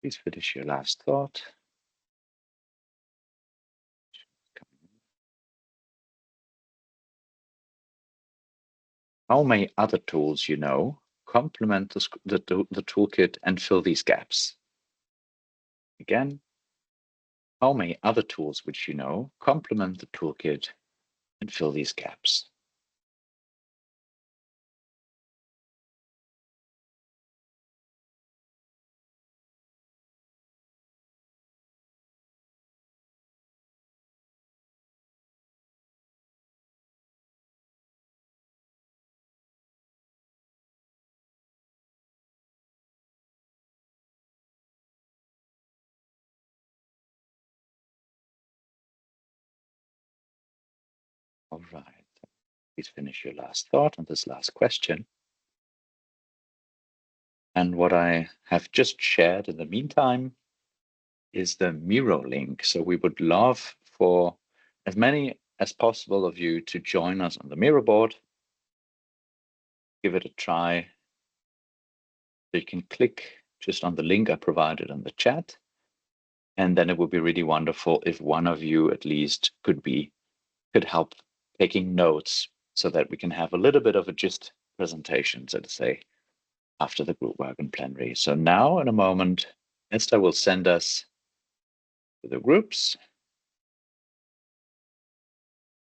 Please finish your last thought. How may other tools you know complement the toolkit and fill these gaps? Again, how may other tools which you know complement the toolkit and fill these gaps? All right. Please finish your last thought on this last question. And what I have just shared in the meantime is the Miro link. So we would love for as many as possible of you to join us on the Miro board. Give it a try. So you can click just on the link I provided in the chat. And then it would be really wonderful if one of you at least could help taking notes so that we can have a little bit of a gist presentation, so to say, after the group work and plenary. So now in a moment, Esther will send us to the groups.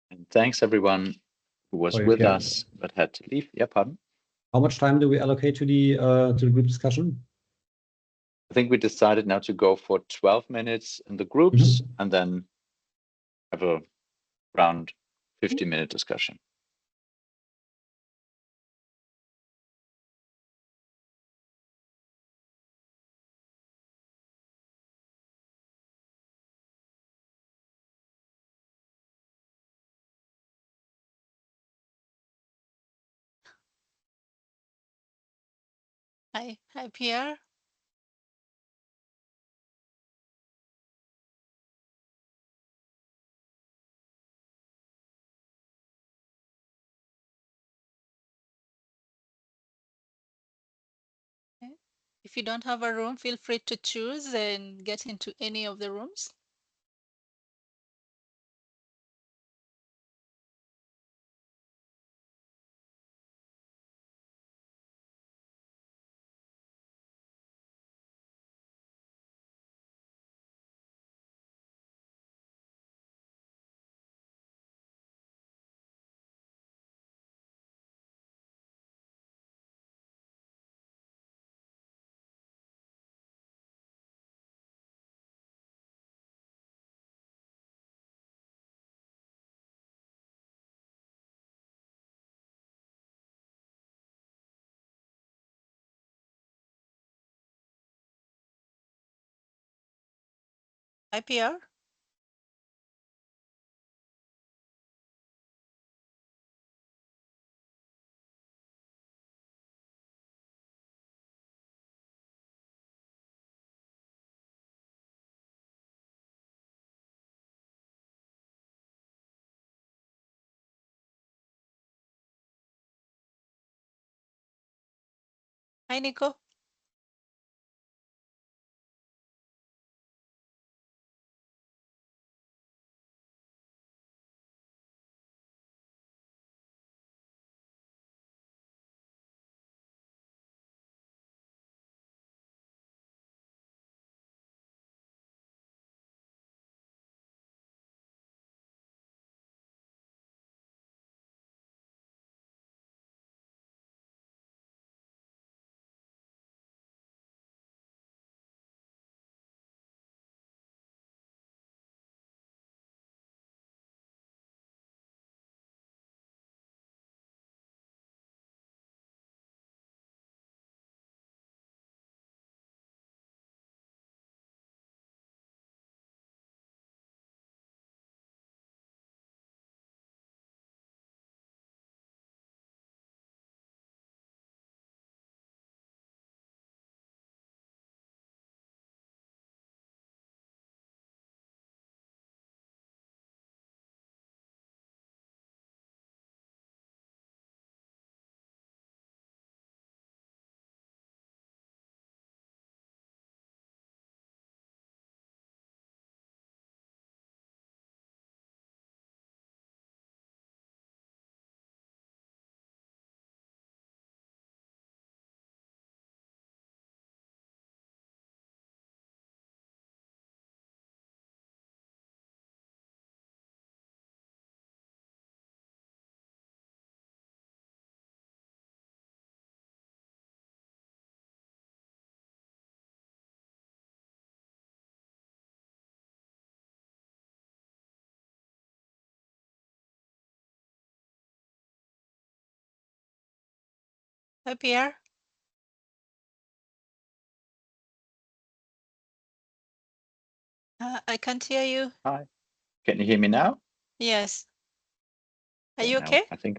And thanks everyone who was with us but had to leave. Yeah, pardon? How much time do we allocate to the group discussion? I think we decided now to go for 12 minutes in the groups and then have a around 50-minute discussion. Hi, Pierre. Okay. If you don't have a room, feel free to choose and get into any of the rooms. Hi, Pierre. Hi, Nico. Hi, Pierre. I can't hear you. Hi. Can you hear me now? Yes. Are you Now okay? I think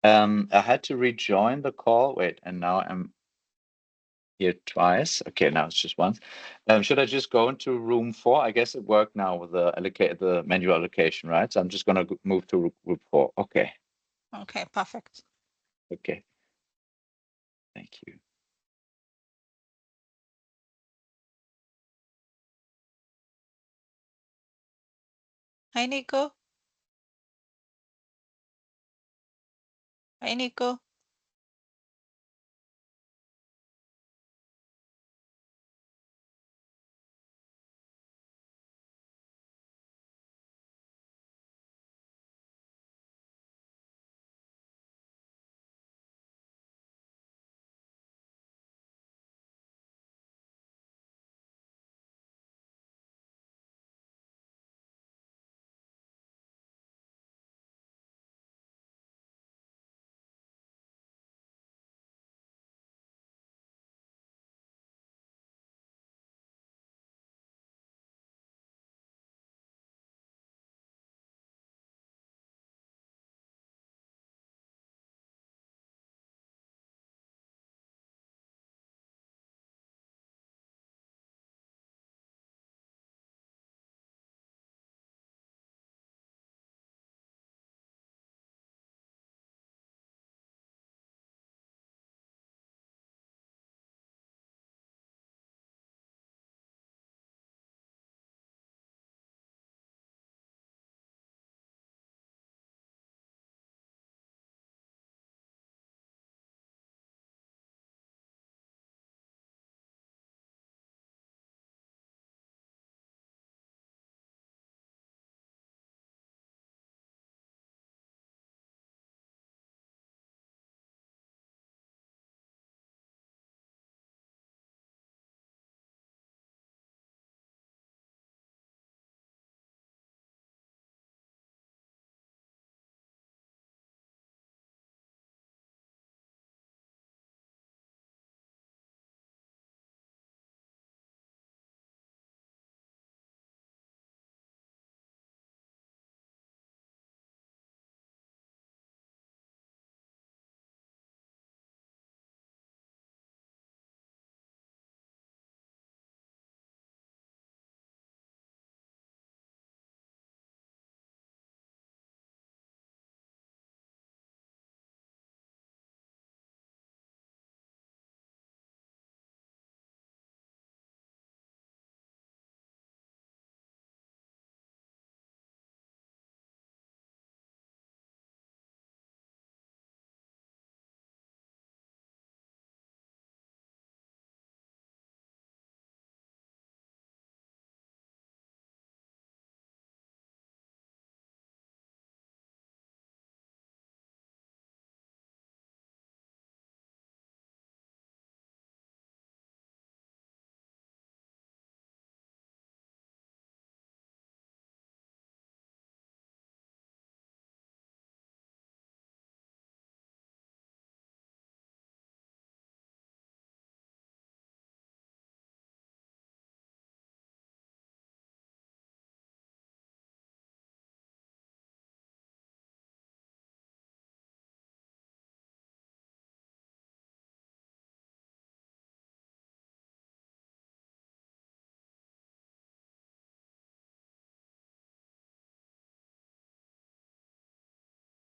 I had to rejoin the call. Wait, and now I'm here twice. Okay, now it's just once. Should I just go into room 4? I guess it worked now with the manual allocation, right? So I'm just going to move to group 4. Okay. Okay, perfect. Okay. Thank you. Hi, Nico. Hi, Nico.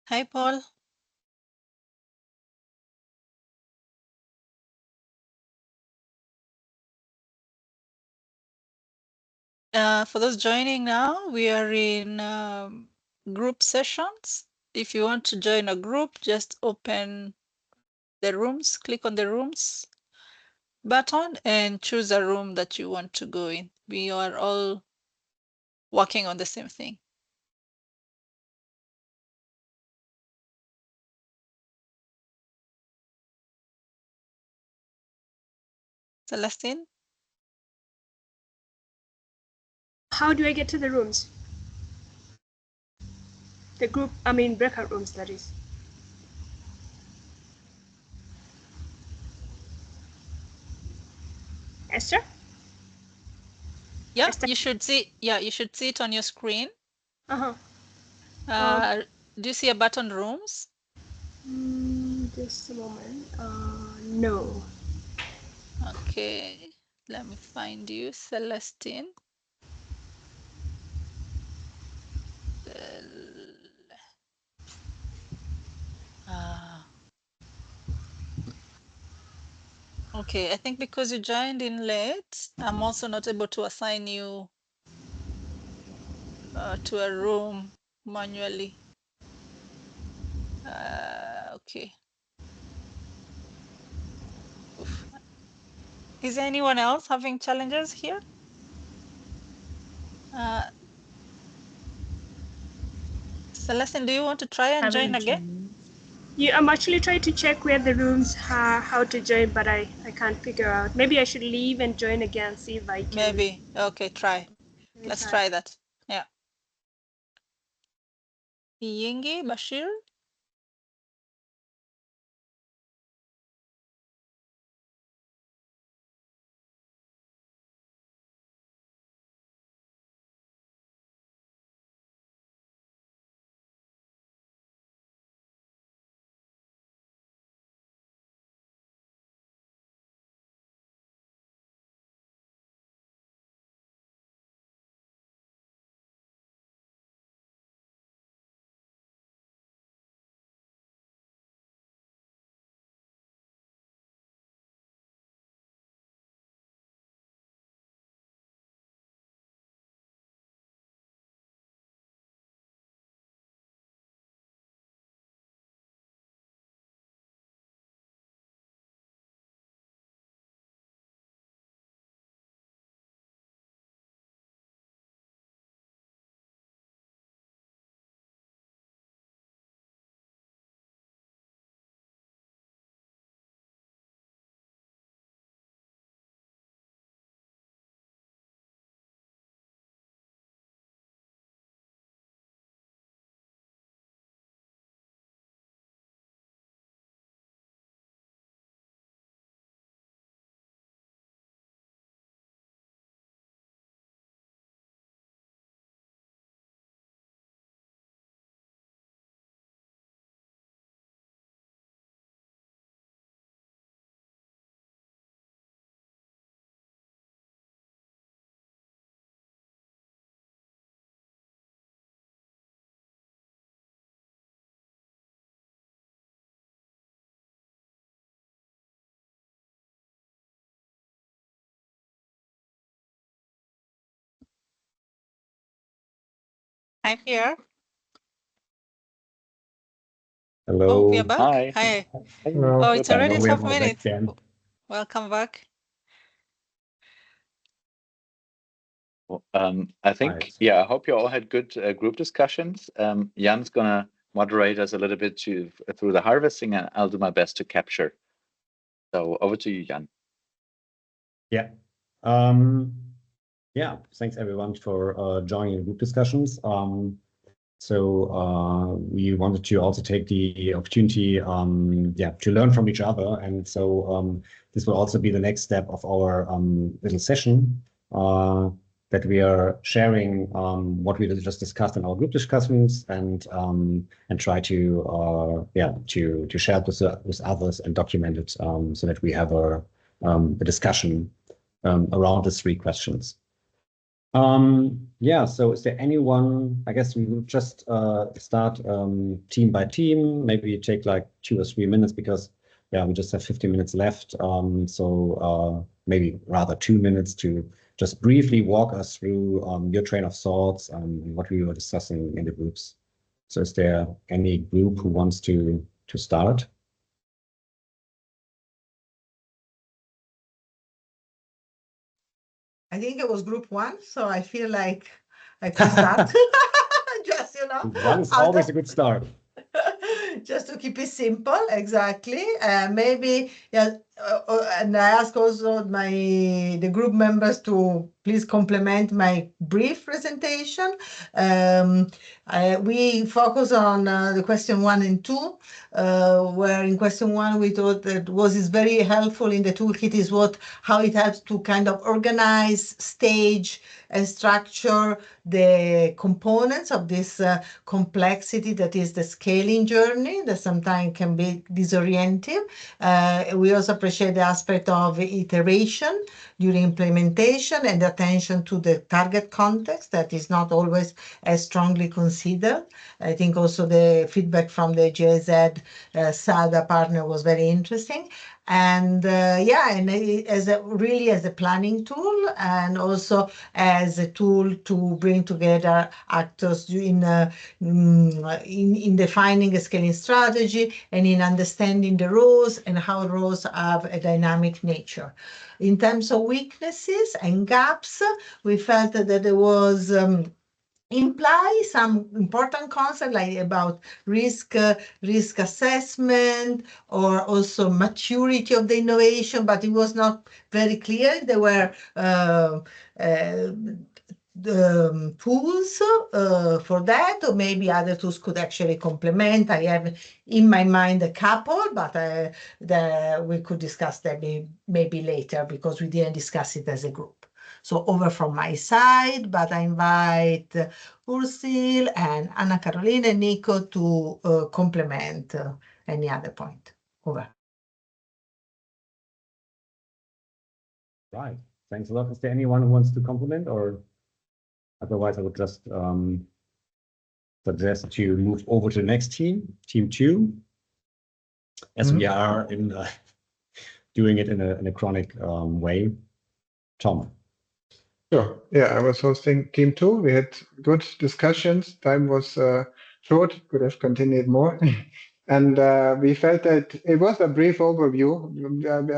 Hi, Paul. For those joining now, we are in group sessions. If you want to join a group, just open the rooms, click on the rooms button and choose a room that you want to go in. We are all working on the same thing. Celestine? How do I get to the rooms? The group, I mean breakout rooms, that is. Esther? Yeah, Esther? you should see. Yeah, you should see it on your screen. Uh-huh. Do you see a button rooms? Just a moment. No. Okay, let me find you, Celestine. Okay, I think because you joined in late, I'm also not able to assign you to a room manually. Okay. Oof. Is anyone else having challenges here? Celestine, do you want to try and join again? Yeah, I'm actually trying to check where the rooms how to join, but I can't figure out. Maybe I should leave and join again, see if I can. Maybe. Okay, try. Let's try that. Yeah. Yingi, Bashir? I'm here. Hello. Oh, we are back? Hi. Hi. Hello. Oh, it's already We are 12 back minutes. again. Welcome back. I think, Right. yeah, I hope you all had good group discussions. Jan's gonna moderate us a little bit through the harvesting, and I'll do my best to capture. So over to you, Jan. Yeah. Yeah, thanks everyone for joining the group discussions. So we wanted to also take the opportunity, to learn from each other. And so this will also be the next step of our little session that we are sharing what we just discussed in our group discussions, and try to share it with others and document it so that we have a discussion around the 3 questions. So is there anyone? I guess we will just start team by team. Maybe you take like 2 or 3 minutes, because we just have 50 minutes left. So maybe rather 2 minutes to just briefly walk us through your train of thoughts and what we were discussing in the groups. So is there any group who wants to start? I think it was group 1, so I feel like I can start. Just, One is always a good start. Just to keep it simple, exactly. Maybe, and I ask also the group members to please complement my brief presentation. We focus on the question 1 and 2, where in question 1 we thought that what is very helpful in the toolkit is how it helps to kind of organize, stage, and structure the components of this complexity that is the scaling journey that sometimes can be disorienting. We also appreciate the aspect of iteration during implementation and attention to the target context that is not always as strongly considered. I think also the feedback from the GIZ SADA partner was very interesting. And as a planning tool, and also as a tool to bring together actors in defining a scaling strategy and in understanding the roles and how roles have a dynamic nature. In terms of weaknesses and gaps, we felt that there was imply some important concept like about risk assessment or also maturity of the innovation, but it was not very clear. There were the tools for that, or maybe other tools could actually complement. I have in my mind a couple, but we could discuss that maybe later because we didn't discuss it as a group. So over from my side, but I invite Ursil and Anna Carolina and Nico to complement any other point. Over. Right. Thanks a lot. Is there anyone who wants to complement, or otherwise I would just suggest to move over to the next team, team 2, as we are in doing it in a chronic way. Tom. Sure. Yeah, I was hosting team 2. We had good discussions. Time was short, could have continued more. And we felt that it was a brief overview.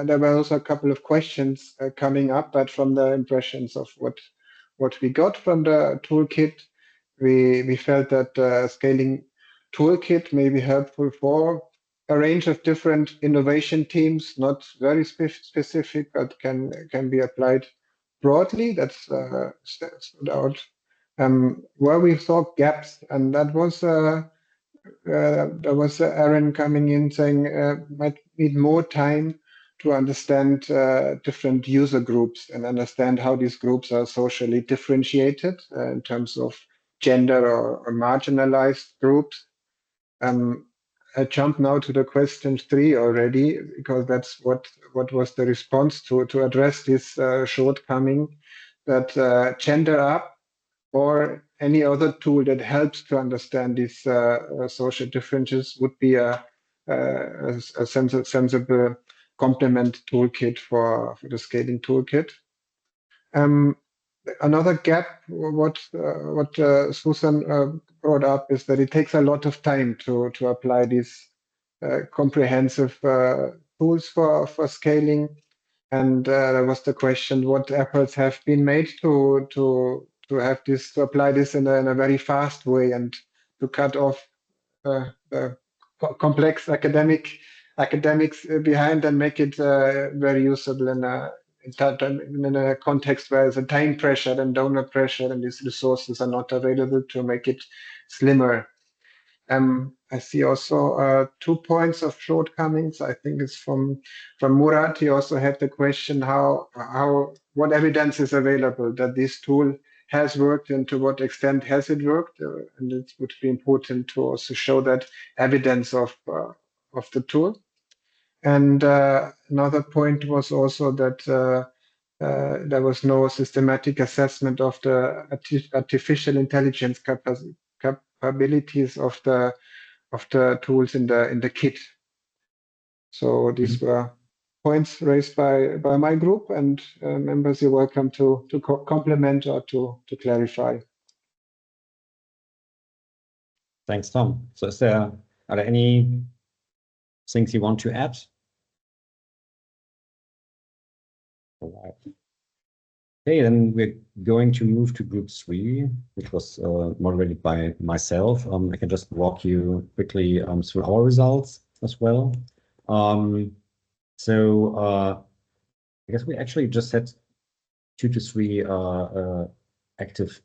There were also a couple of questions coming up, but from the impressions of what we got from the toolkit, we felt that the scaling toolkit may be helpful for a range of different innovation teams, not very specific, but can be applied broadly. That's stood out. Where we saw gaps, and that was there was Aaron coming in saying might need more time to understand different user groups and understand how these groups are socially differentiated in terms of gender or marginalized groups. I jump now to the question 3 already, because that's what was the response to address this shortcoming, that Gender Up or any other tool that helps to understand these social differences would be a sensible complement toolkit for the scaling toolkit. Another gap, what Susan brought up, is that it takes a lot of time to apply these comprehensive tools for scaling. And there was the question, what efforts have been made to have this, to apply this in a very fast way and to cut off complex academics behind and make it very usable in a context where there's a time pressure and donor pressure and these resources are not available to make it slimmer. I see also 2 points of shortcomings. I think it's from Murat. He also had the question what evidence is available that this tool has worked and to what extent has it worked, and it would be important to also show that evidence of the tool. And another point was also that there was no systematic assessment of the artificial intelligence capabilities of the tools in the kit. So these were points raised by my group, and members, you're welcome to complement or to clarify. Thanks, Tom. So are there any things you want to add? All right. Okay, then we're going to move to group 3, which was moderated by myself. I can just walk you quickly through our results as well. I guess we actually just had 2 to 3 active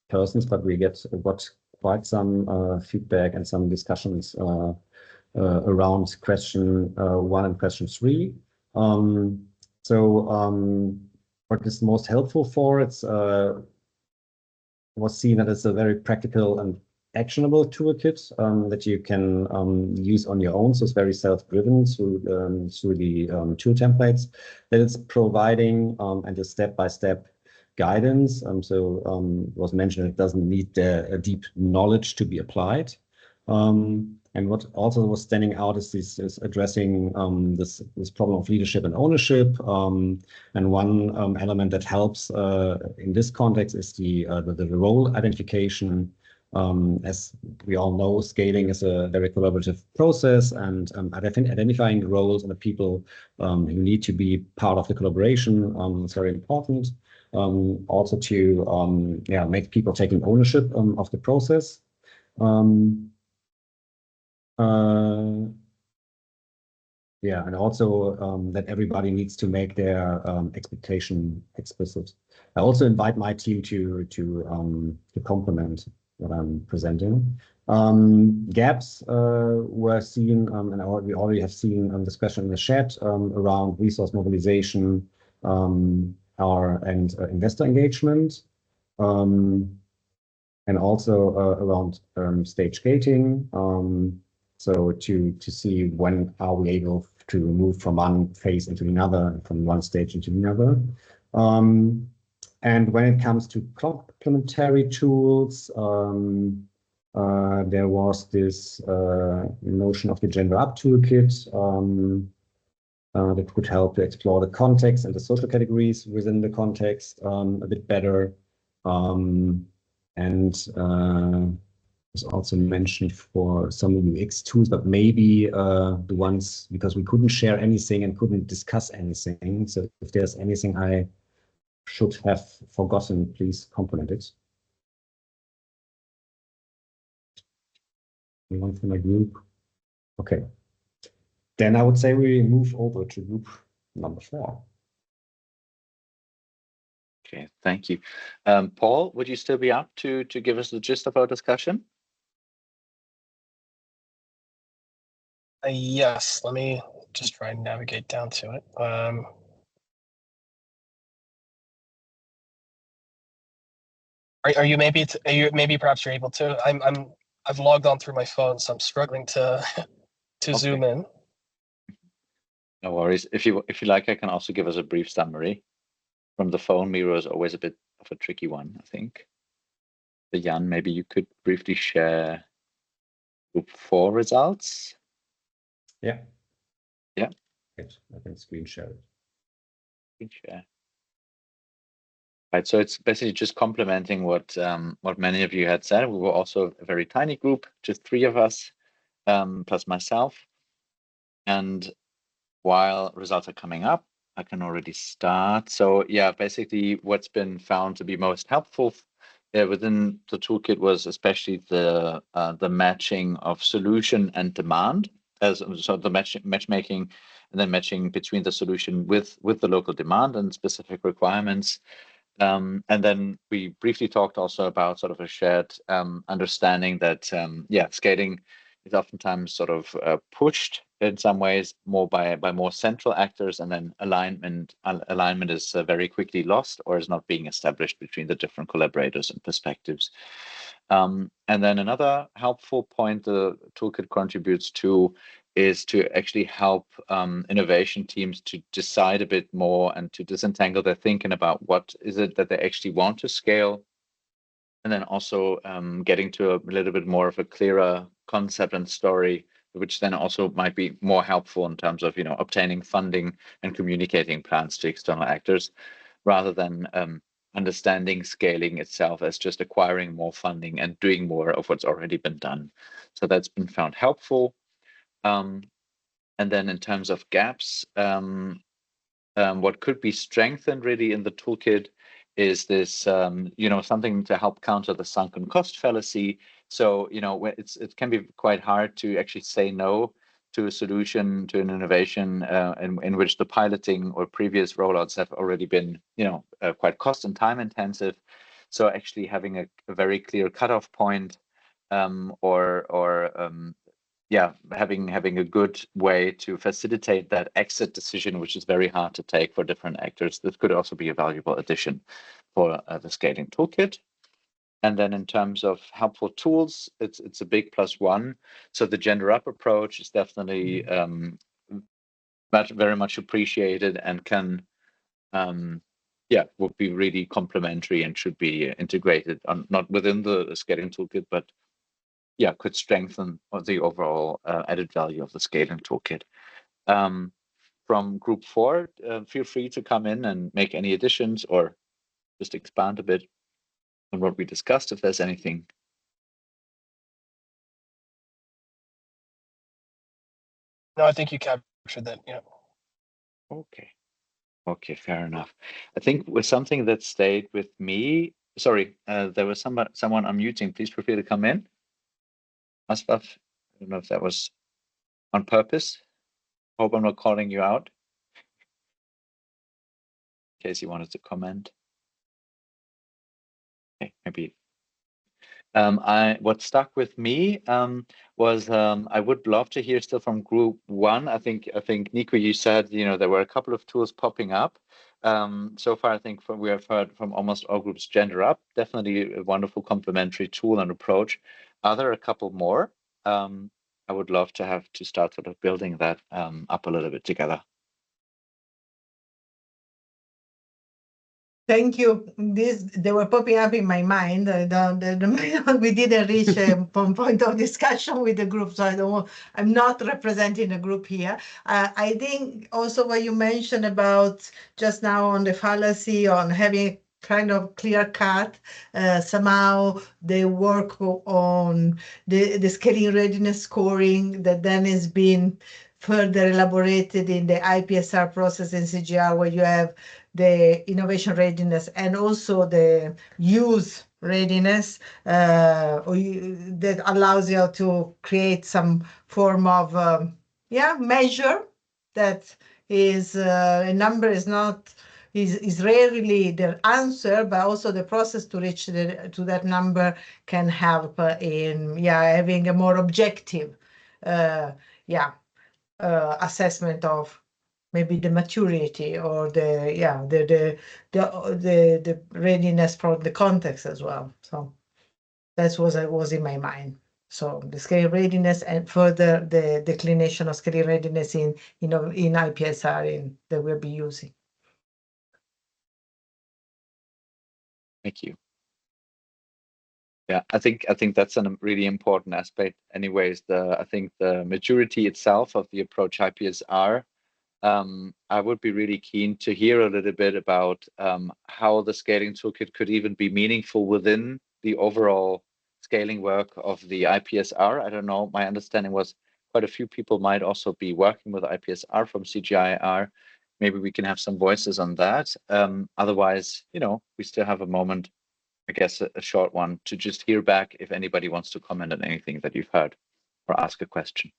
persons, but we got quite some feedback and some discussions around question 1 and question 3. What is most helpful for it was seen that it's a very practical and actionable toolkit that you can use on your own. So it's very self-driven through the tool templates that it's providing and a step-by-step guidance. Was mentioned, it doesn't need a deep knowledge to be applied. And what also was standing out is addressing this problem of leadership and ownership. And one element that helps in this context is the role identification. As we all know, scaling is a very collaborative process, and identifying roles and the people who need to be part of the collaboration is very important. Also to make people taking ownership of the process. And also that everybody needs to make their expectation explicit. I also invite my team to complement what I'm presenting. Gaps were seen, and we already have seen discussion in the chat around resource mobilization and investor engagement, and also around stage gating. So to see when are we able to move from one phase into another, from one stage into another. And when it comes to complementary tools, there was this notion of the Gender Up Toolkit that could help to explore the context and the social categories within the context a bit better. Was also mentioned for some UX tools, but maybe the ones, because we couldn't share anything and couldn't discuss anything. So if there's anything I should have forgotten, please compliment it. Anyone from my group? Okay. Then I would say we move over to group number 4. Okay, thank you. Paul, would you still be up to give us the gist of our discussion? Yes, let me just try and navigate down to it. Are you maybe perhaps you're able to? I've logged on through my phone, so I'm struggling to zoom in. No worries. If you like, I can also give us a brief summary. From the phone, Miro is always a bit of a tricky one, I think. But Jan, maybe you could briefly share group 4 results. Yeah. Yeah. Yes, I can screen share it. Screen share. Right. So it's basically just complementing what many of you had said. We were also a very tiny group, just 3 of us, plus myself. And while results are coming up, I can already start. So yeah, basically what's been found to be most helpful within the toolkit was especially the matching of solution and demand, so the matchmaking and then matching between the solution with the local demand and specific requirements. And then we briefly talked also about sort of a shared understanding that scaling is oftentimes sort of pushed in some ways more by more central actors, and then alignment is very quickly lost or is not being established between the different collaborators and perspectives. And then another helpful point the toolkit contributes to is to actually help innovation teams to decide a bit more and to disentangle their thinking about what is it that they actually want to scale, and then also getting to a little bit more of a clearer concept and story, which then also might be more helpful in terms of obtaining funding and communicating plans to external actors, rather than understanding scaling itself as just acquiring more funding and doing more of what's already been done. So that's been found helpful. And then in terms of gaps, what could be strengthened really in the toolkit is this, something to help counter the sunken cost fallacy. So, it can be quite hard to actually say no to a solution, to an innovation in which the piloting or previous rollouts have already been, quite cost and time intensive. So actually having a very clear cutoff point, having a good way to facilitate that exit decision, which is very hard to take for different actors. This could also be a valuable addition for the scaling toolkit. And then in terms of helpful tools, it's a big +1. So the gender up approach is definitely very much appreciated and can, would be really complementary and should be integrated not within the scaling toolkit, but could strengthen the overall added value of the scaling toolkit. From group 4, feel free to come in and make any additions or just expand a bit on what we discussed, if there's anything. No, I think you captured that. Yeah. Okay, fair enough. I think with something that stayed with me. Sorry, there was someone unmuting. Please feel free to come in. Asbaf, I don't know if that was on purpose. Hope I'm not calling you out. In case you wanted to comment. Okay, maybe. What stuck with me was I would love to hear still from group 1. I think Nico, you said there were a couple of tools popping up. So far, I think we have heard from almost all groups. Gender Up, definitely a wonderful complementary tool and approach. Are there a couple more? I would love to have to start sort of building that up a little bit together. Thank you. They were popping up in my mind. We didn't reach a point of discussion with the group, so I'm not representing the group here. I think also what you mentioned about just now on the fallacy on having kind of clear cut, somehow they work on the scaling readiness scoring that then has been further elaborated in the IPSR process in CGIAR, where you have the innovation readiness and also the use readiness that allows you to create some form of measure that is a number is rarely the answer, but also the process to reach to that number can help in having a more objective assessment of maybe the maturity or the readiness from the context as well. So that's what was in my mind. So the scaling readiness and further the declination of scaling readiness in IPSR that we'll be using. Thank you. Yeah, I think that's a really important aspect. Anyways, I think the maturity itself of the approach IPSR. I would be really keen to hear a little bit about how the scaling toolkit could even be meaningful within the overall scaling work of the IPSR. I don't know. My understanding was quite a few people might also be working with IPSR from CGIAR. Maybe we can have some voices on that. Otherwise, we still have a moment, I guess, a short one to just hear back if anybody wants to comment on anything that you've heard or ask a question.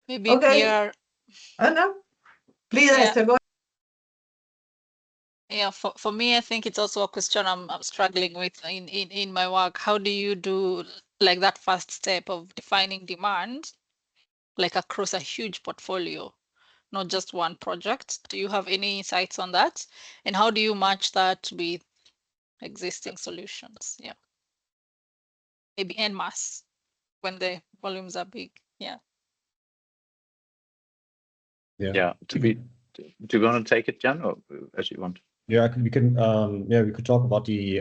Maybe Okay. Pierre. Oh no, please, Esther, go. Yeah, for me, I think it's also a question I'm struggling with in my work. How do you do like that first step of defining demand, like across a huge portfolio, not just one project? Do you have any insights on that? And how do you match that with existing solutions? Yeah. Maybe en masse when the volumes are big. Yeah. Yeah. Do you want to take it, Jan, or as you want? Yeah, we could talk about the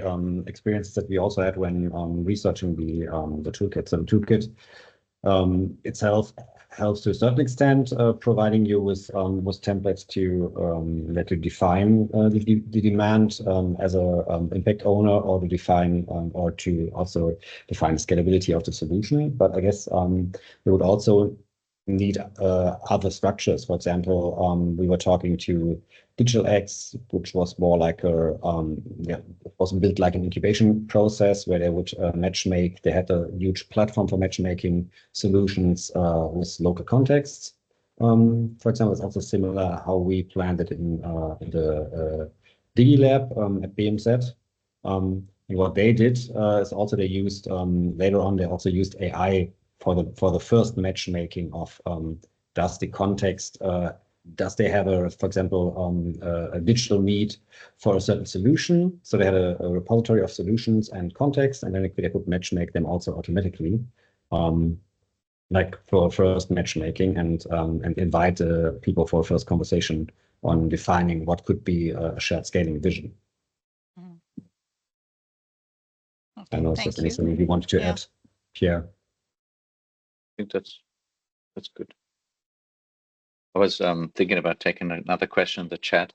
experiences that we also had when researching the toolkit. So the toolkit itself helps to a certain extent, providing you with templates to let you define the demand as a impact owner, or to define or to also define the scalability of the solution. But I guess we would also need other structures. For example, we were talking to DigitalX, which was more like was built like an incubation process where they would matchmake. They had a huge platform for matchmaking solutions with local contexts. For example, it's also similar how we planned it in the DigiLab at BMZ. And what they did is also they used later on. They also used AI for the first matchmaking of does the context, does they have for example, a digital need for a certain solution? So they had a repository of solutions and context, and then they could matchmake them also automatically, like for first matchmaking, and invite people for a first conversation on defining what could be a shared scaling vision. Okay, I don't know if there's anything you wanted to add, Pierre. I think that's good. I was thinking about taking another question in the chat.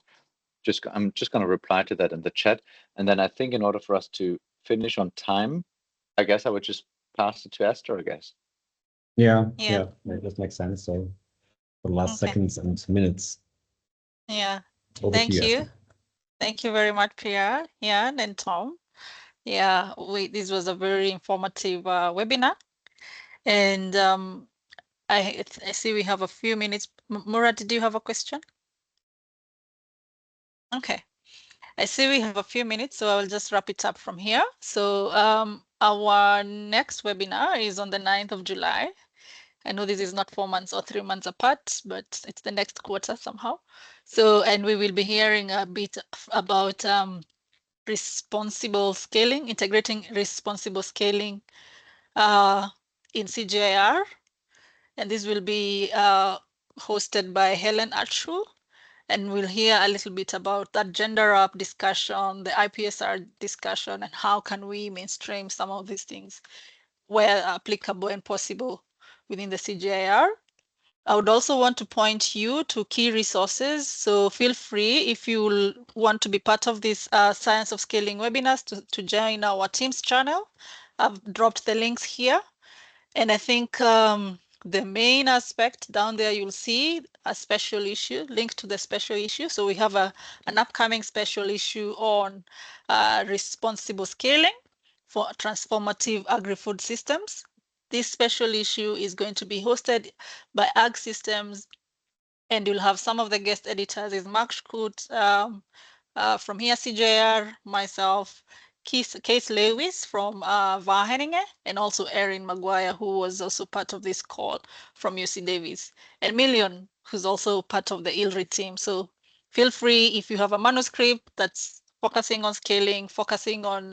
I'm just going to reply to that in the chat, and then I think in order for us to finish on time, I guess I would just pass it to Esther, I guess. Yeah, that just makes sense. So for the last seconds and minutes. Yeah, Thank you. Thank you very much, Pierre, Jan, and Tom. Yeah, this was a very informative webinar, and I see we have a few minutes. Murat, did you have a question? Okay, I see we have a few minutes, so I will just wrap it up from here. So our next webinar is on the 9th of July. I know this is not 4 months or 3 months apart, but it's the next quarter somehow. So, and we will be hearing a bit about responsible scaling, integrating responsible scaling in CGIAR. And this will be hosted by Helen Archul. And we'll hear a little bit about that gender up discussion, the IPSR discussion, and how can we mainstream some of these things where applicable and possible within the CGIAR. I would also want to point you to key resources. So feel free, if you want to be part of this Science of Scaling webinars, to join our Teams channel. I've dropped the links here. And I think the main aspect down there, you'll see a special issue, link to the special issue. So we have an upcoming special issue on responsible scaling for transformative agri-food systems. This special issue is going to be hosted by Ag Systems, and you'll have some of the guest editors is Mark Schut from here, CGIAR, myself, Case Lewis from Wageningen, and also Erin Maguire, who was also part of this call from UC Davis, and Million, who's also part of the ILRI team. So feel free, if you have a manuscript that's focusing on scaling, focusing on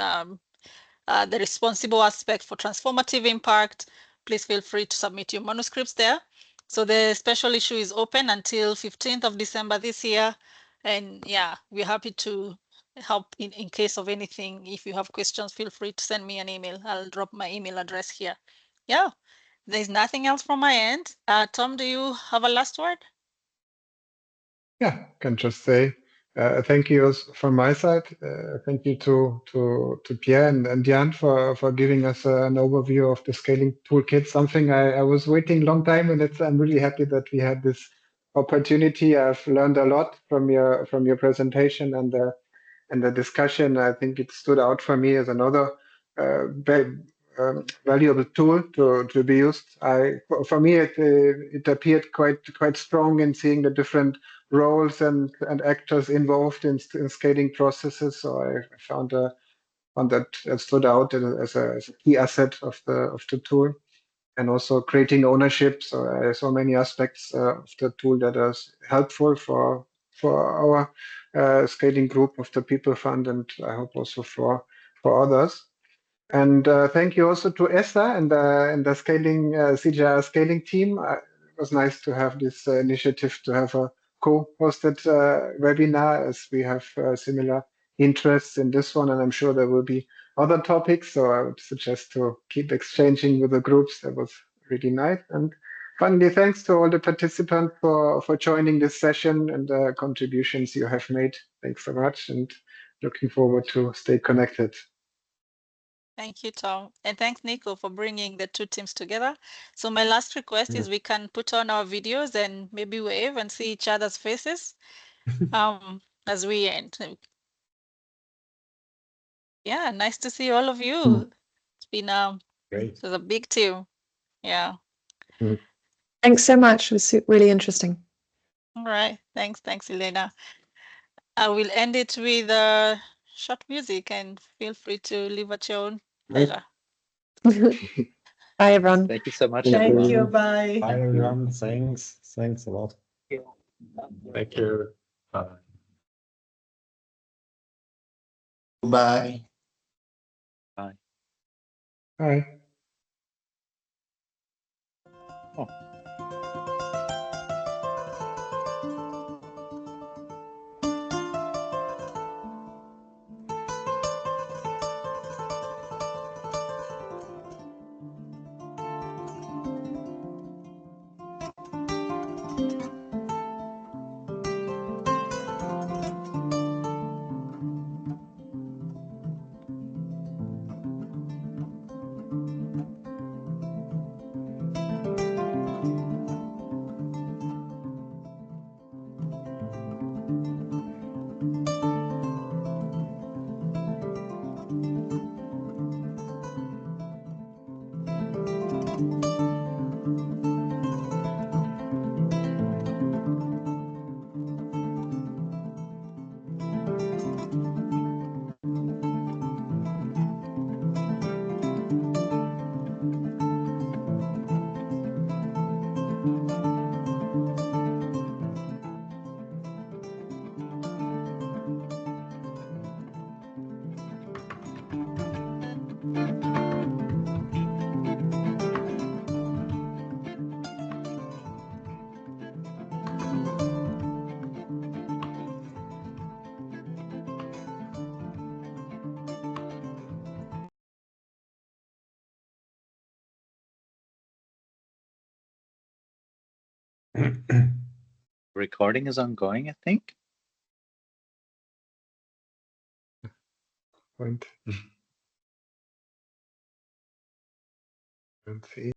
the responsible aspect for transformative impact, please feel free to submit your manuscripts there. So the special issue is open until 15th of December this year. And yeah, we're happy to help in case of anything. If you have questions, feel free to send me an email. I'll drop my email address here. Yeah, there's nothing else from my end. Tom, do you have a last word? Yeah, I can just say thank you from my side. Thank you to Pierre and Jan for giving us an overview of the scaling toolkit. Something I was waiting a long time, and I'm really happy that we had this opportunity. I've learned a lot from your presentation and the discussion. I think it stood out for me as another valuable tool to be used. For me, it appeared quite strong in seeing the different roles and actors involved in scaling processes. So I found that stood out as a key asset of the tool, and also creating ownership. So I saw many aspects of the tool that is helpful for our scaling group of the PeOPLE Fund, and I hope also for others. And thank you also to Esther and the scaling CGIAR scaling team. It was nice to have this initiative to have a co-hosted webinar, as we have similar interests in this one, and I'm sure there will be other topics. So I would suggest to keep exchanging with the groups. That was really nice. And finally, thanks to all the participants for joining this session and the contributions you have made. Thanks so much, and looking forward to stay connected. Thank you, Tom. And thanks, Nico, for bringing the two teams together. So my last request is we can put on our videos and maybe wave and see each other's faces as we end. Yeah, nice to see all of you. It's been Great. it was a big team. Yeah. Thanks so much. It was really interesting. All right. Thanks, Elena. I will end it with short music, and feel free to leave at your own leisure. Bye, everyone. Thank you so much, Thank everyone. you. Bye. Bye, everyone. Thanks. Thanks a lot. Thank you. Bye. Hi. Recording is ongoing, I think. Point. Und